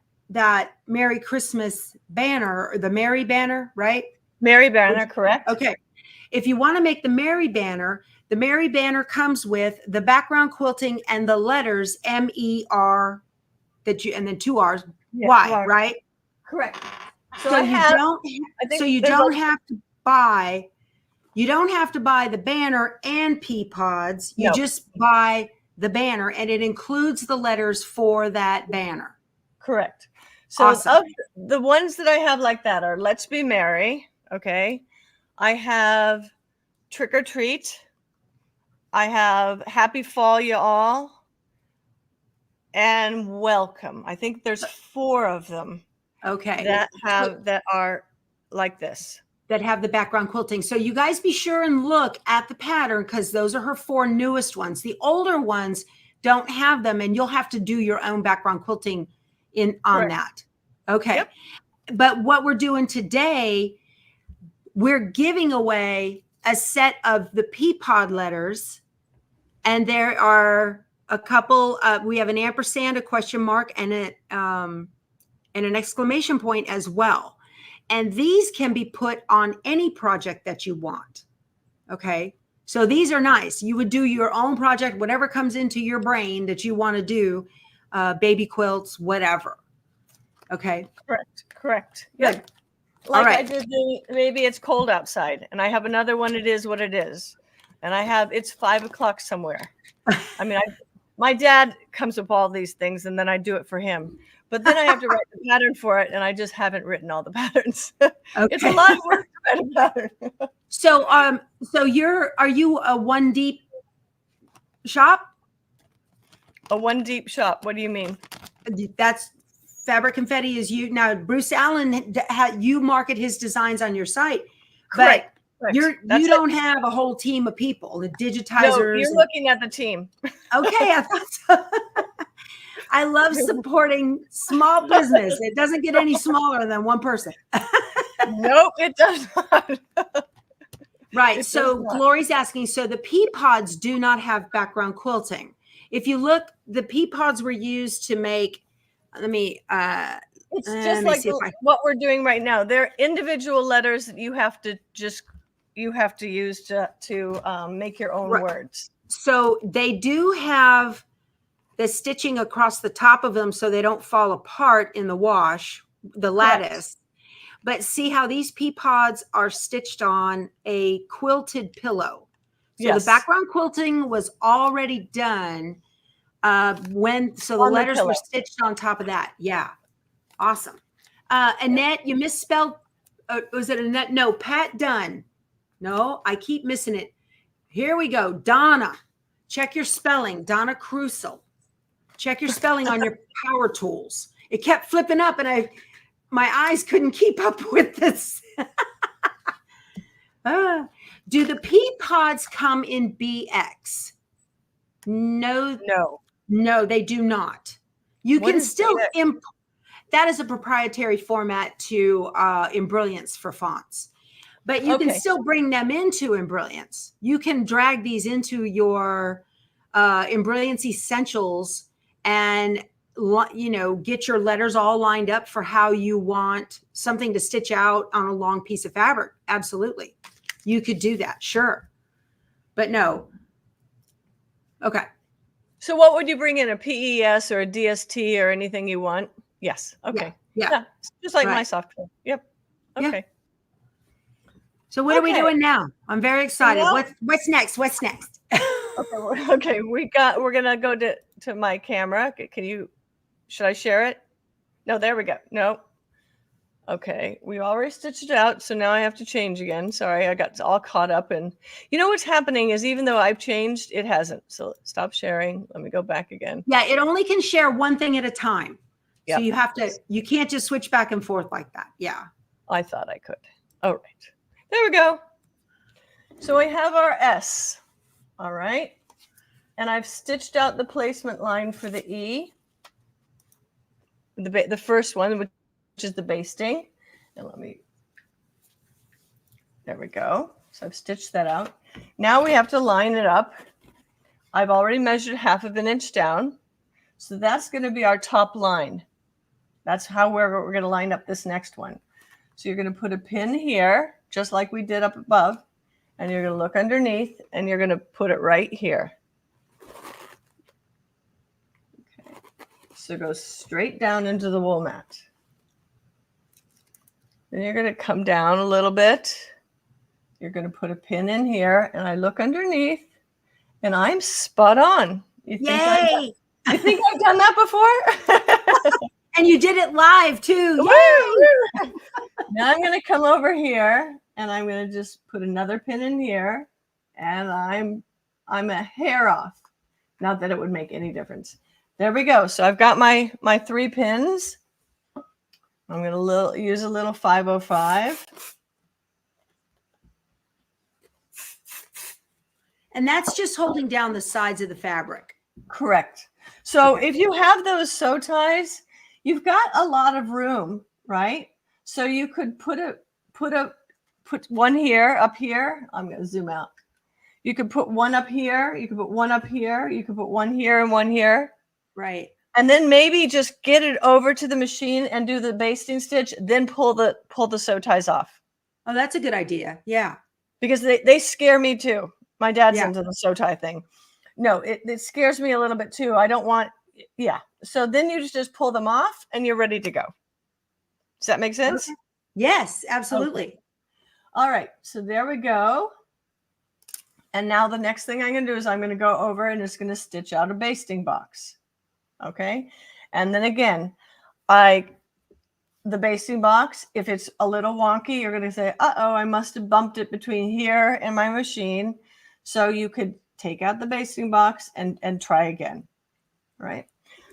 Merry Christmas banner, or the Merry banner, right? Merry banner, correct. Okay. If you want to make the Merry banner comes with the background quilting and the letters MER and then 2 R's, Yeah, Y, right? Correct. So you don't have to buy the banner and Peapods. You just buy the banner and it includes the letters for that banner. Correct. So awesome. Of the ones that I have like that are Let's Be Merry. Okay. I have Trick or Treat. I have Happy Fall You All. And Welcome. I think there's 4 of them. Okay. That are like this. That have the background quilting. So you guys be sure and look at the pattern because those are her 4 newest ones. The older ones don't have them and you'll have to do your own background quilting on that. Okay. Yep. But what we're doing today, we're giving away a set of the Peapod letters, and there are a couple. We have an ampersand, a question mark, and an exclamation point as well. And these can be put on any project that you want. Okay. So these are nice. You would do your own project, whatever comes into your brain that you want to do, baby quilts, whatever. Okay. Correct. Good. Yep. Like I did maybe it's cold outside, and I have another one. It is what it is. And I have, it's 5 o'clock somewhere. I mean, my dad comes up all these things and then I do it for him. But then I have to write the pattern for it, and I just haven't written all the patterns. Okay. It's a lot of work to write a pattern. So, are you a one deep shop? A one deep shop. What do you mean? That's Fabric Confetti is you now. Bruce Allen, you market his designs on your site, but you don't have a whole team of people, the digitizers. No, you're looking at the team. Okay, I thought so. I love supporting small business. It doesn't get any smaller than one person. Nope, it does not. Right. So Glory's asking, so the Peapods do not have background quilting. If you look, the Peapods were used to make, it's just like what we're doing right now. They're individual letters that you have to use to make your own words. So they do have the stitching across the top of them so they don't fall apart in the wash, the lattice. But see how these Peapods are stitched on a quilted pillow. So the background quilting was already done the letters were stitched on top of that. Yeah. Awesome. Annette, you misspelled. Was it Annette? No, Pat Dunn. No, I keep missing it. Here we go. Donna. Check your spelling. Donna Crucial. Check your spelling on your power tools. It kept flipping up and my eyes couldn't keep up with this. Do the Peapods come in BX? No, they do not. You can still that is a proprietary format to Embrilliance for fonts, but you can still bring them into Embrilliance. You can drag these into your Embrilliance Essentials and get your letters all lined up for how you want something to stitch out on a long piece of fabric. Absolutely. You could do that. Sure. But no. Okay. So what would you bring in, a PES or a DST or anything you want? Yes. Okay. Yeah. Just like my software. Yep. Yeah. Okay. So what are we Okay. doing now? I'm very excited. Well- What's next? What's next? Okay. We're gonna go to my camera. Should I share it? No, there we go. No. Okay, we already stitched it out, so now I have to change again. Sorry, I got all caught up in. You know what's happening is even though I've changed, it hasn't. So stop sharing. Let me go back again. Yeah, it only can share one thing at a time. So Yep. you can't just switch back and forth like that. Yeah. I thought I could. All right. There we go. So we have our S. All right. And I've stitched out the placement line for the E. The first one, which is the basting. And there we go. So I've stitched that out. Now we have to line it up. I've already measured 1/2 inch down. So that's going to be our top line. That's how we're going to line up this next one. So you're going to put a pin here, just like we did up above. And you're going to look underneath and you're going to put it right here. Okay. So go straight down into the wool mat. Then you're going to come down a little bit. You're going to put a pin in here and I look underneath and I'm spot on. You think I've done that before? And you did it live too. Yay! Now I'm going to come over here and I'm going to just put another pin in here and I'm a hair off. Not that it would make any difference. There we go. So I've got my 3 pins. I'm going to use a little 505. And that's just holding down the sides of the fabric. Correct. So if you have those sew ties, you've got a lot of room, right? So you could put one here, up here. I'm going to zoom out. You could put one up here. You could put one up here. You could put one here and one here. Right. And then maybe just get it over to the machine and do the basting stitch, then pull the sew ties off. Oh, that's a good idea. Yeah. Because they scare me too. My dad's into the sew tie thing. No, it scares me a little bit too. I don't want, yeah. So then you just pull them off and you're ready to go. Does that make sense? Okay. Yes, absolutely. Okay. All right. So there we go. And now the next thing I'm going to do is I'm going to go over and just going to stitch out a basting box. Okay. And then again, the basting box, if it's a little wonky, you're going to say, uh-oh, I must have bumped it between here and my machine. So you could take out the basting box and try again. Right.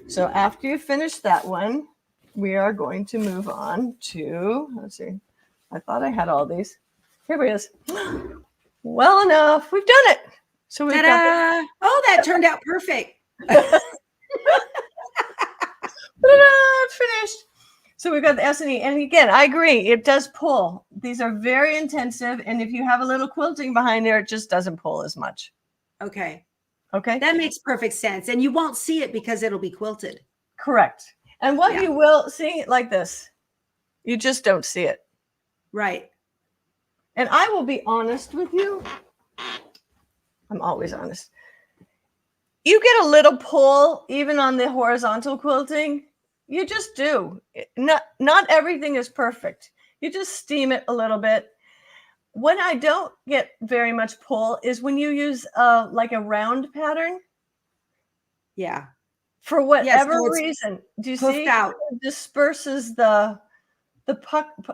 So after you finish that one, we are going to move on to, let's see, I thought I had all these. Here it is. Well enough. We've done it. So we've got that turned out perfect. Finished. So we've got the S and E. And again, I agree. It does pull. These are very intensive. And if you have a little quilting behind there, it just doesn't pull as much. Okay. Okay. That makes perfect sense. And you won't see it because it'll be quilted. Correct. And what you will see like this, you just don't see it. Right. And I will be honest with you. I'm always honest. You get a little pull even on the horizontal quilting. You just do. Not everything is perfect. You just steam it a little bit. When I don't get very much pull is when you use like a round pattern. Yeah. For whatever reason. Do you see? Out. It disperses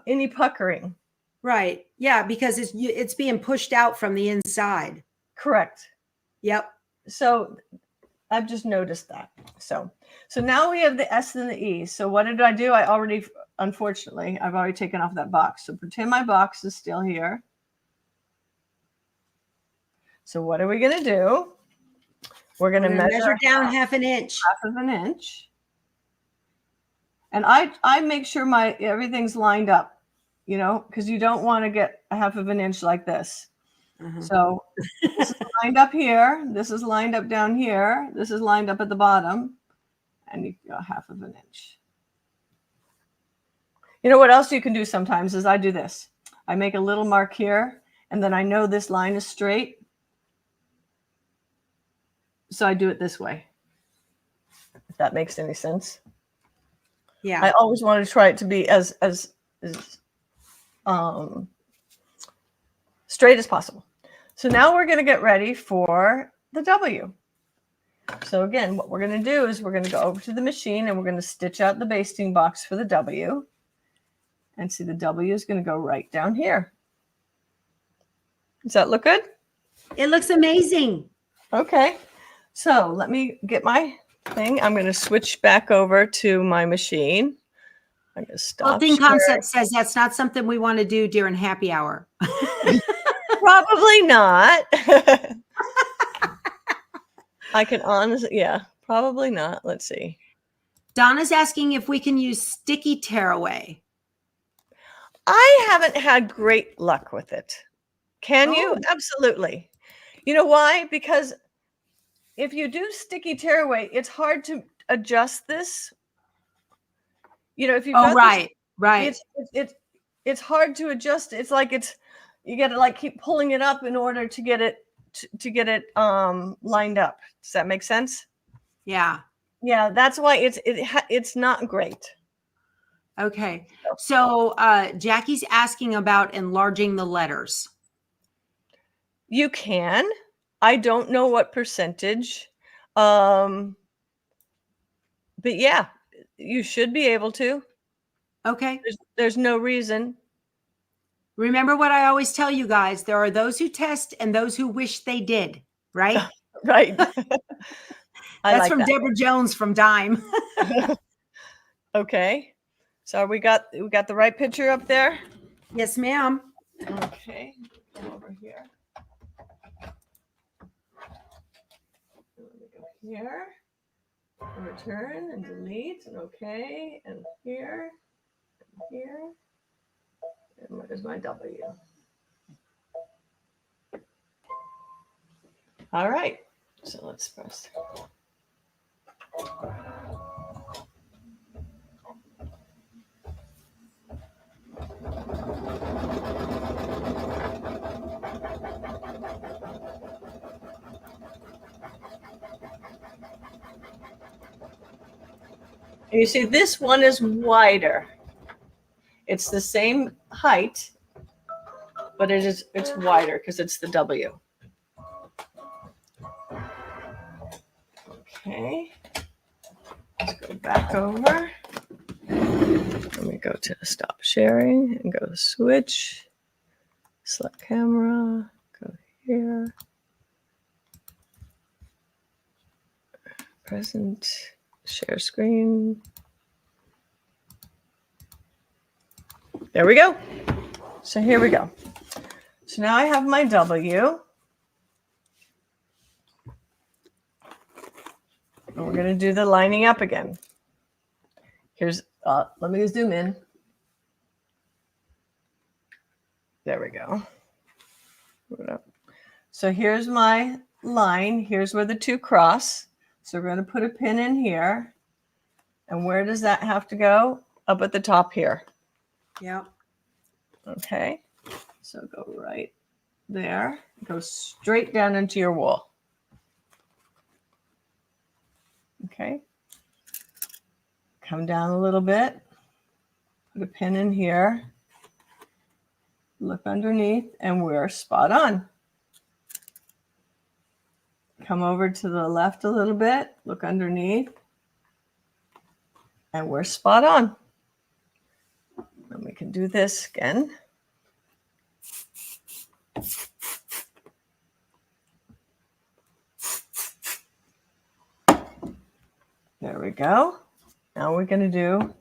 any puckering. Right. Yeah, because it's being pushed out from the inside. Correct. Yep. So I've just noticed that. So now we have the S and the E. So what did I do? Unfortunately, I've already taken off that box. So pretend my box is still here. So what are we going to do? We're going to measure down 1/2 inch. 1/2 inch. And I make sure everything's lined up, because you don't want to get 1/2 inch like this. So this is lined up here. This is lined up down here. This is lined up at the bottom. And you go 1/2 inch. You know what else you can do sometimes is I do this. I make a little mark here, and then I know this line is straight. So I do it this way. If that makes any sense. Yeah. I always want to try it to be as straight as possible. So now we're going to get ready for the W. So again, what we're going to do is we're going to go over to the machine and we're going to stitch out the basting box for the W. And see, the W is going to go right down here. Does that look good? It looks amazing. Okay. So let me get my thing. I'm going to switch back over to my machine. I'm going to stop. Quilting Concept says that's not something we want to do during happy hour. Probably not. I can honestly, yeah, probably not. Let's see. Donna's asking if we can use sticky tearaway. I haven't had great luck with it. Can you? Absolutely. You know why? Because if you do sticky tearaway, it's hard to adjust this. You know, if you've got right. it's hard to adjust. It's like you got to like keep pulling it up in order to get it lined up. Does that make sense? Yeah. Yeah, that's why it's not great. Okay. So Jackie's asking about enlarging the letters. You can. I don't know what percentage. But yeah, you should be able to. Okay. There's no reason. Remember what I always tell you guys, there are those who test and those who wish they did, right? Right. That's from Deborah Jones from Dime. Okay. So we got the right picture up there? Yes, ma'am. Okay. Come over here. Let me go here. Return and delete and okay. And here. And here. And where's my W? All right. So let's press. You see, this one is wider. It's the same height, but it's wider because it's the W. Okay. Let's go back over. Let me go to stop sharing and go switch. Select camera. Go here. Present. Share screen. There we go. So here we go. So now I have my W. And we're going to do the lining up again. Here's, let me zoom in. There we go. So here's my line. Here's where the two cross. So we're going to put a pin in here. And where does that have to go? Up at the top here. Yep. Okay. So go right there. Go straight down into your wool. Okay. Come down a little bit. Put a pin in here. Look underneath, and we're spot on. Come over to the left a little bit. Look underneath. And we're spot on. And we can do this again. There we go. Now we're going to do,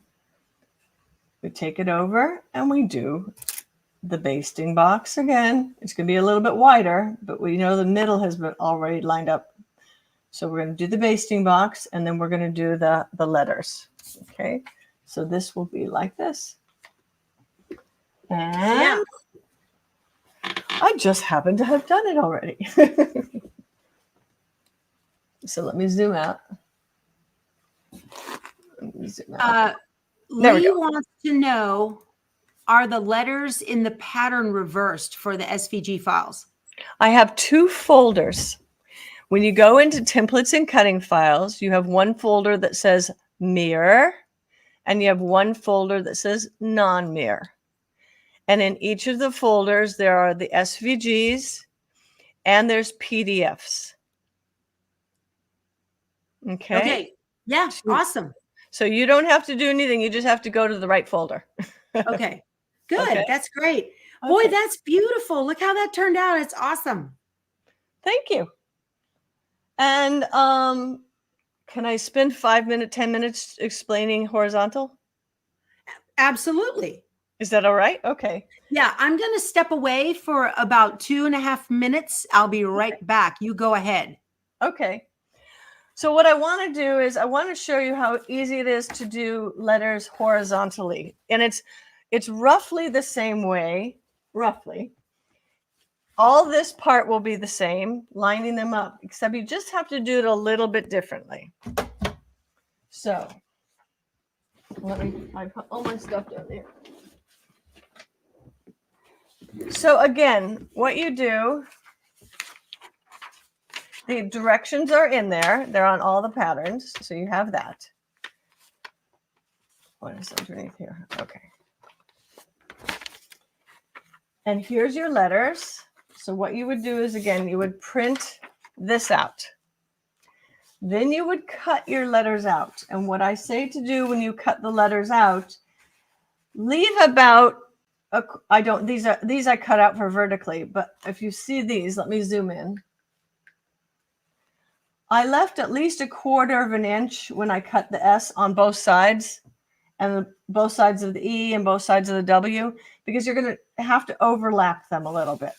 we take it over and we do the basting box again. It's going to be a little bit wider, but we know the middle has been already lined up. So we're going to do the basting box and then we're going to do the letters. Okay. So this will be like this. And yeah. I just happen to have done it already. So let me zoom out. Lee wants to know, are the letters in the pattern reversed for the SVG files? I have two folders. When you go into templates and cutting files, you have one folder that says mirror, and you have one folder that says non-mirror. And in each of the folders, there are the SVGs and there's PDFs. Okay. Okay. Yeah. Awesome. So you don't have to do anything. You just have to go to the right folder. Okay. Good. Okay. That's great. Boy, Okay. that's beautiful. Look how that turned out. It's awesome. Thank you. And can I spend 10 minutes explaining horizontal? Absolutely. Is that all right? Okay. Yeah, I'm going to step away for about 2.5 minutes. I'll be right back. You go ahead. Okay. So what I want to do is I want to show you how easy it is to do letters horizontally. And it's roughly the same way, roughly. All this part will be the same, lining them up, except you just have to do it a little bit differently. So I put all my stuff down there. So again, what you do, the directions are in there. They're on all the patterns. So you have that. What is underneath here? Okay. And here's your letters. So what you would do is, again, you would print this out. Then you would cut your letters out. And what I say to do when you cut the letters out, leave about these I cut out for vertically, but if you see these, let me zoom in. I left at least 1/4 inch when I cut the S on both sides, and both sides of the E and both sides of the W, because you're going to have to overlap them a little bit.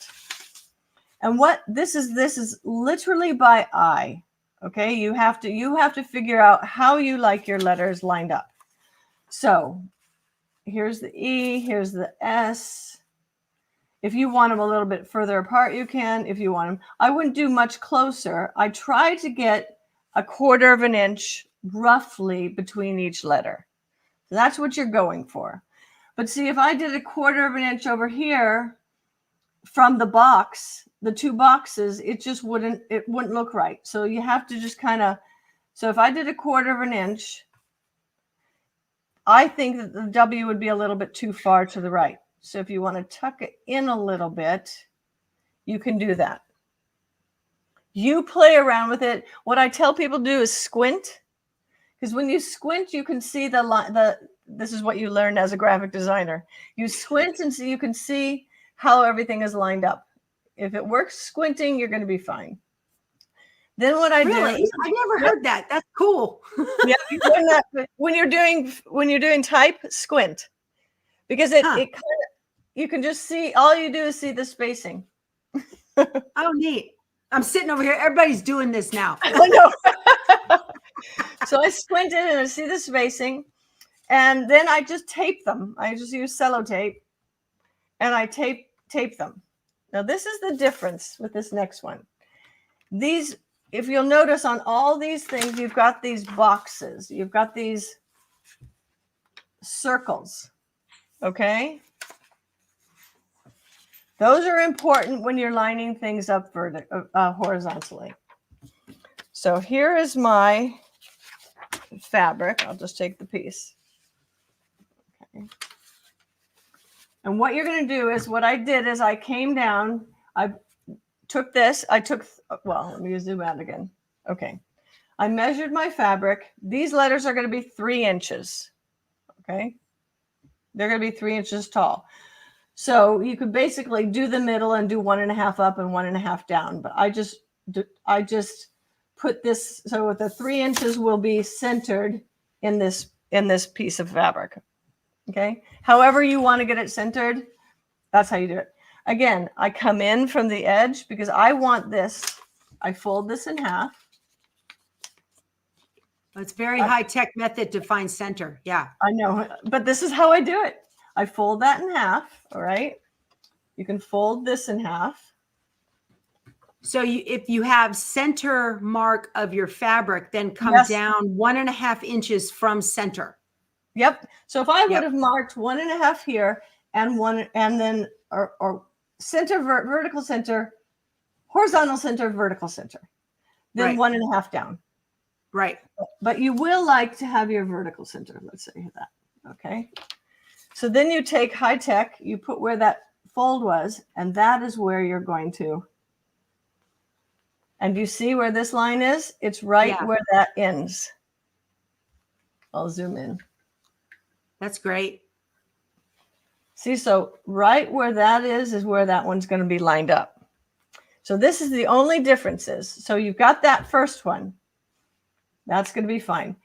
And what this is literally by eye. Okay, you have to figure out how you like your letters lined up. So here's the E, here's the S. If you want them a little bit further apart, you can. If you want them, I wouldn't do much closer. I try to get 1/4 inch roughly between each letter. So that's what you're going for. But see, if I did 1/4 inch over here from the box, the two boxes, it wouldn't look right. So you have to just kind of, so if I did 1/4 inch, I think that the W would be a little bit too far to the right. So if you want to tuck it in a little bit, you can do that. You play around with it. What I tell people to do is squint, because when you squint, you can see this is what you learn as a graphic designer. You squint and you can see how everything is lined up. If it works squinting, you're going to be fine. Then what I do, I've never heard that. That's cool. Yeah, you learn that when you're doing type, squint, because it kind of, you can just see, all you do is see the spacing. Oh, neat. I'm sitting over here. Everybody's doing this now. I know. So I squinted and I see the spacing, and then I just tape them. I just use sellotape, and I tape them. Now this is the difference with this next one. These, if you'll notice on all these things, you've got these boxes. You've got these circles. Okay? Those are important when you're lining things up horizontally. So here is my fabric. I'll just take the piece. Okay. And what you're going to do is, what I did is I came down, I took this, well, let me zoom out again. Okay. I measured my fabric. These letters are going to be 3 inches. Okay. They're going to be 3 inches tall. So you could basically do the middle and do 1.5 up and 1.5 down. But I just put this, so the 3 inches will be centered in this piece of fabric. Okay. However you want to get it centered, that's how you do it. Again, I come in from the edge because I want this. I fold this in half. It's a very high-tech method to find center. Yeah. I know, but this is how I do it. I fold that in half. All right. You can fold this in half. So if you have center mark of your fabric, then come down 1.5 inches from center. Yep. So if I would have marked 1.5 here and then center, vertical center, horizontal center, vertical center, then 1.5 down. Right. But you will like to have your vertical center. Let's say that. Okay. So then you take high tech, you put where that fold was, and that is where you're going to. And you see where this line is? It's right where that ends. I'll zoom in. That's great. See, so right where that is where that one's going to be lined up. So this is the only differences. So you've got that first one. That's going to be fine.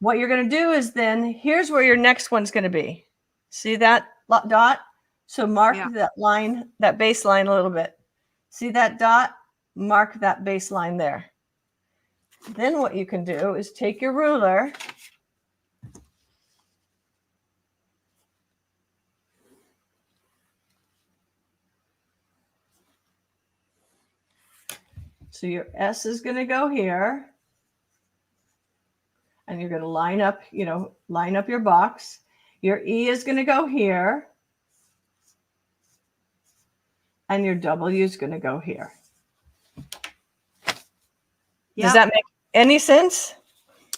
What you're going to do is then, here's where your next one's going to be. See that dot? So mark that line, that baseline a little bit. See that dot? Mark that baseline there. Then what you can do is take your ruler so your S is going to go here. And you're going to line up, line up your box. Your E is going to go here. And your W is going to go here. Yep. Does that make any sense?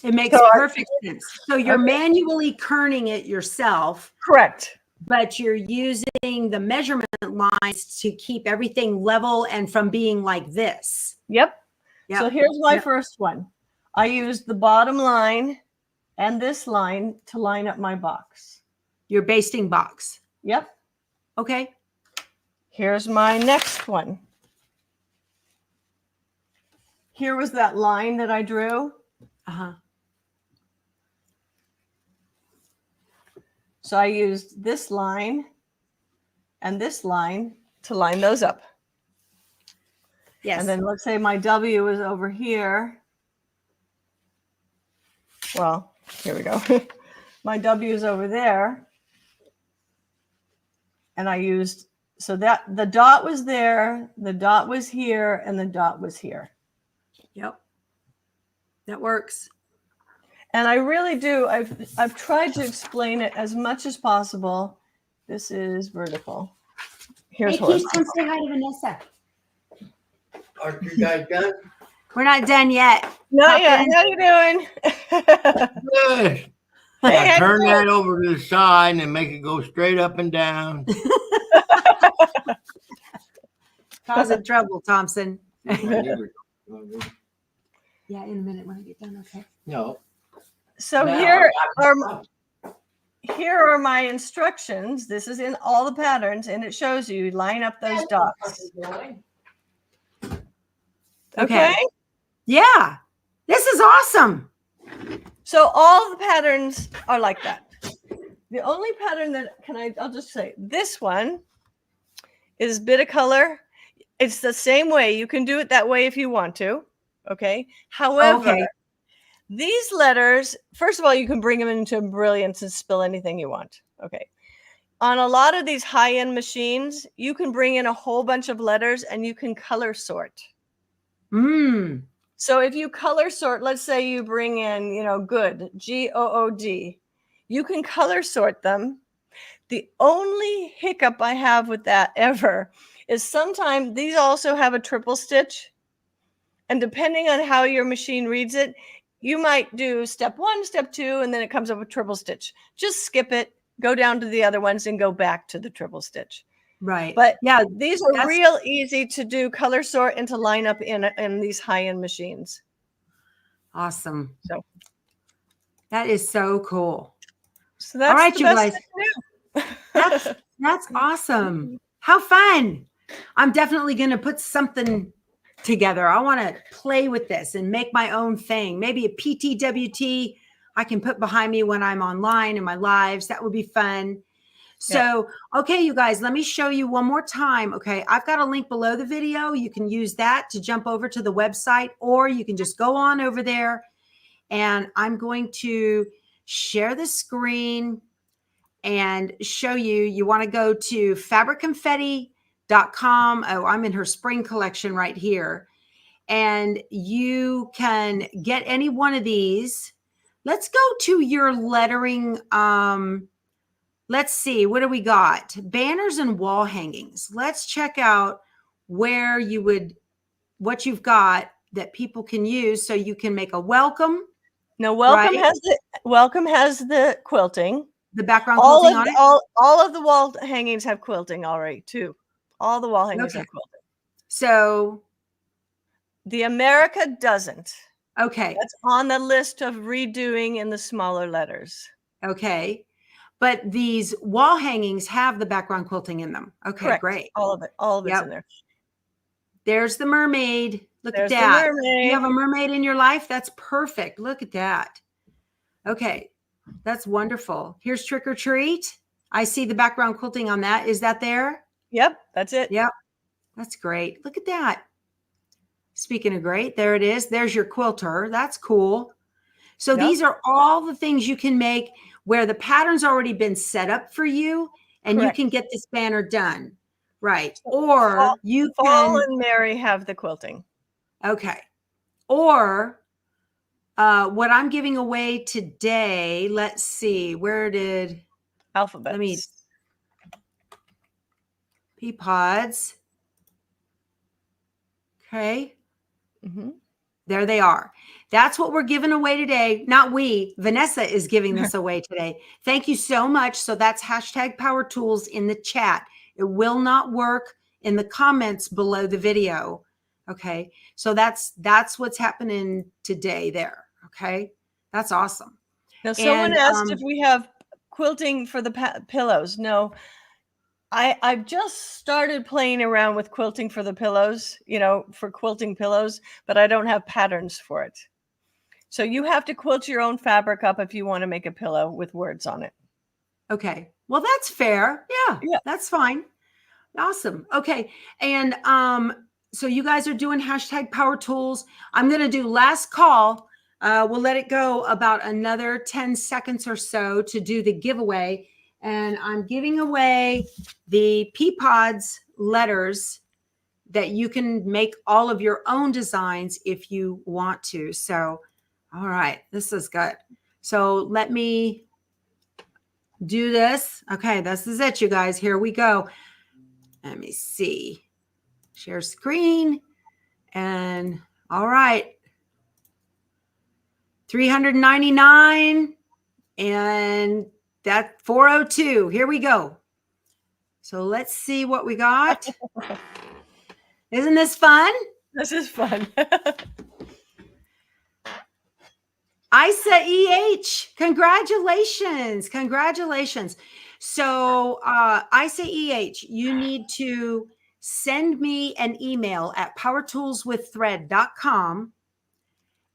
It makes perfect sense. So you're manually kerning it yourself. Correct. But you're using the measurement lines to keep everything level and from being like this. Yep. So here's my first one. I used the bottom line and this line to line up my box. Your basting box. Yep. Okay. Here's my next one. Here was that line that I drew. So I used this line and this line to line those up. Yes. And then let's say my W is over here. Well, here we go. My W is over there. And I used, so that the dot was there, the dot was here, and the dot was here. Yep. That works. And I really do. I've tried to explain it as much as possible. This is vertical. Here's Hey, Keith, come say hi to Vanessa. Are you guys done? We're not done yet. Not yet. How you doing? Good. Hey, Turn that over to the side and make it go straight up and down. Causing trouble, Thompson. Yeah, Yeah, in a minute when I get done, okay. no. So Now, here are my instructions. This is in all the patterns, and it shows you line up those dots. Okay. Yeah, this is awesome. So all the patterns are like that. The only pattern that I'll just say this one is bit of color. It's the same way. You can do it that way if you want to. Okay. However, these letters, first of all, you can bring them into brilliance and spill anything you want. Okay. On a lot of these high-end machines, you can bring in a whole bunch of letters and you can color sort. So if you color sort, let's say you bring in, good, G-O-O-D, you can color sort them. The only hiccup I have with that ever is sometimes these also have a triple stitch. And depending on how your machine reads it, you might do step 1, step 2, and then it comes up with triple stitch. Just skip it, go down to the other ones and go back to the triple stitch. Right. But yeah, these are real easy to do color sort and to line up in these high-end machines. Awesome. So that is so cool. So that's all right, the you best guys. That's awesome. How fun. I'm definitely going to put something together. I want to play with this and make my own thing. Maybe a PTWT I can put behind me when I'm online in my lives. That would be fun. So, okay, you guys, let me show you one more time. Okay, I've got a link below the video. You can use that to jump over to the website, or you can just go on over there, and I'm going to share the screen and show you. You want to go to fabricconfetti.com. Oh, I'm in her spring collection right here. And you can get any one of these. Let's go to your lettering. Let's see, what do we got? Banners and wall hangings. Let's check out where what you've got that people can use so you can make a welcome. No, welcome has the quilting. the background all quilting of on it? all of the wall hangings have quilting already too. All the wall hangings Okay. have quilting. So, The America doesn't. okay. That's on the list of redoing in the smaller letters. Okay. But these wall hangings have the background quilting in them. Okay, Correct. great. All of it. All of it's Yep. in there. There's the mermaid. Look There's at the that. mermaid. You have a mermaid in your life? That's perfect. Look at that. Okay. That's wonderful. Here's Trick or Treat. I see the background quilting on that. Is that there? Yep, that's it. Yep. That's great. Look at that. Speaking of great, there it is. There's your quilter. That's cool. So Yep. these are all the things you can make where the pattern's already been set up for you and Correct. you can get this banner done. Right. Or you Fall can, and Mary have the quilting. okay. Or what I'm giving away today, let's see, where did, Alphabets. let me, pea pods. Okay. Mm-hmm. There they are. That's what we're giving away today. Not we. Vanessa is giving this away today. Thank you so much. So that's hashtag Power Tools in the chat. It will not work in the comments below the video. Okay. So that's what's happening today there. Okay. That's awesome. Now, someone And, asked if we have quilting for the pillows. No, I've just started playing around with quilting for the pillows, for quilting pillows, but I don't have patterns for it. So you have to quilt your own fabric up if you want to make a pillow with words on it. okay. Well, that's fair. Yeah. That's fine. Awesome. Okay. And so you guys are doing hashtag Power Tools. I'm going to do last call. We'll let it go about another 10 seconds or so to do the giveaway. And I'm giving away the Pea Pods letters that you can make all of your own designs if you want to. So, all right, this is good. So let me do this. Okay, this is it, you guys. Here we go. Let me see. Share screen. And all right. 399 and that 402. Here we go. So let's see what we got. Isn't this fun? This is fun. Isa EH, congratulations. Congratulations. So Isa EH, you need to send me an email at powertoolswiththread.com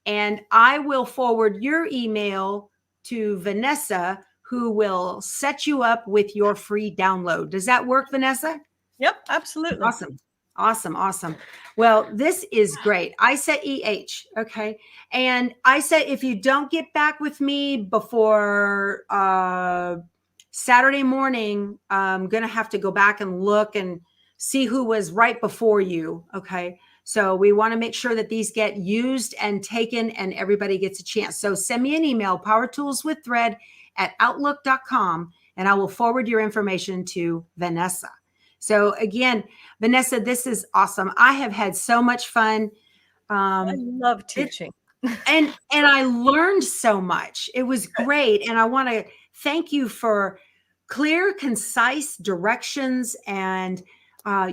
and I will forward your email to Vanessa, who will set you up with your free download. Does that work, Vanessa? Yep, absolutely. Awesome. Awesome. Awesome. Well, this is great. Isa EH. Okay. And Isa, if you don't get back with me before Saturday morning, I'm going to have to go back and look and see who was right before you. Okay. So we want to make sure that these get used and taken and everybody gets a chance. So send me an email, powertoolswiththread@outlook.com, and I will forward your information to Vanessa. So again, Vanessa, this is awesome. I have had so much fun. I love teaching. And I learned so much. It was great. And I want to thank you for clear, concise directions. And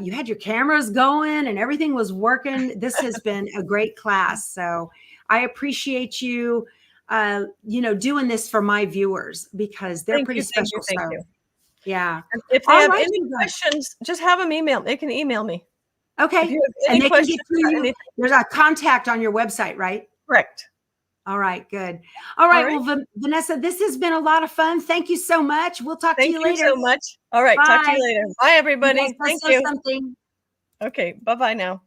you had your cameras going and everything was working. This has been a great class. So I appreciate you, doing this for my viewers because they're pretty special. Thank you. Yeah. And if they have any questions, just have them email. They can email me. Okay. And they can get to you. There's a contact on your website, right? Correct. All right. Good. All right. Well, Vanessa, this has been a lot of fun. Thank you so much. We'll talk to you later. Thank you so much. All right. Talk to you later. Bye, everybody. Thank you. Something. Okay. Bye-bye now.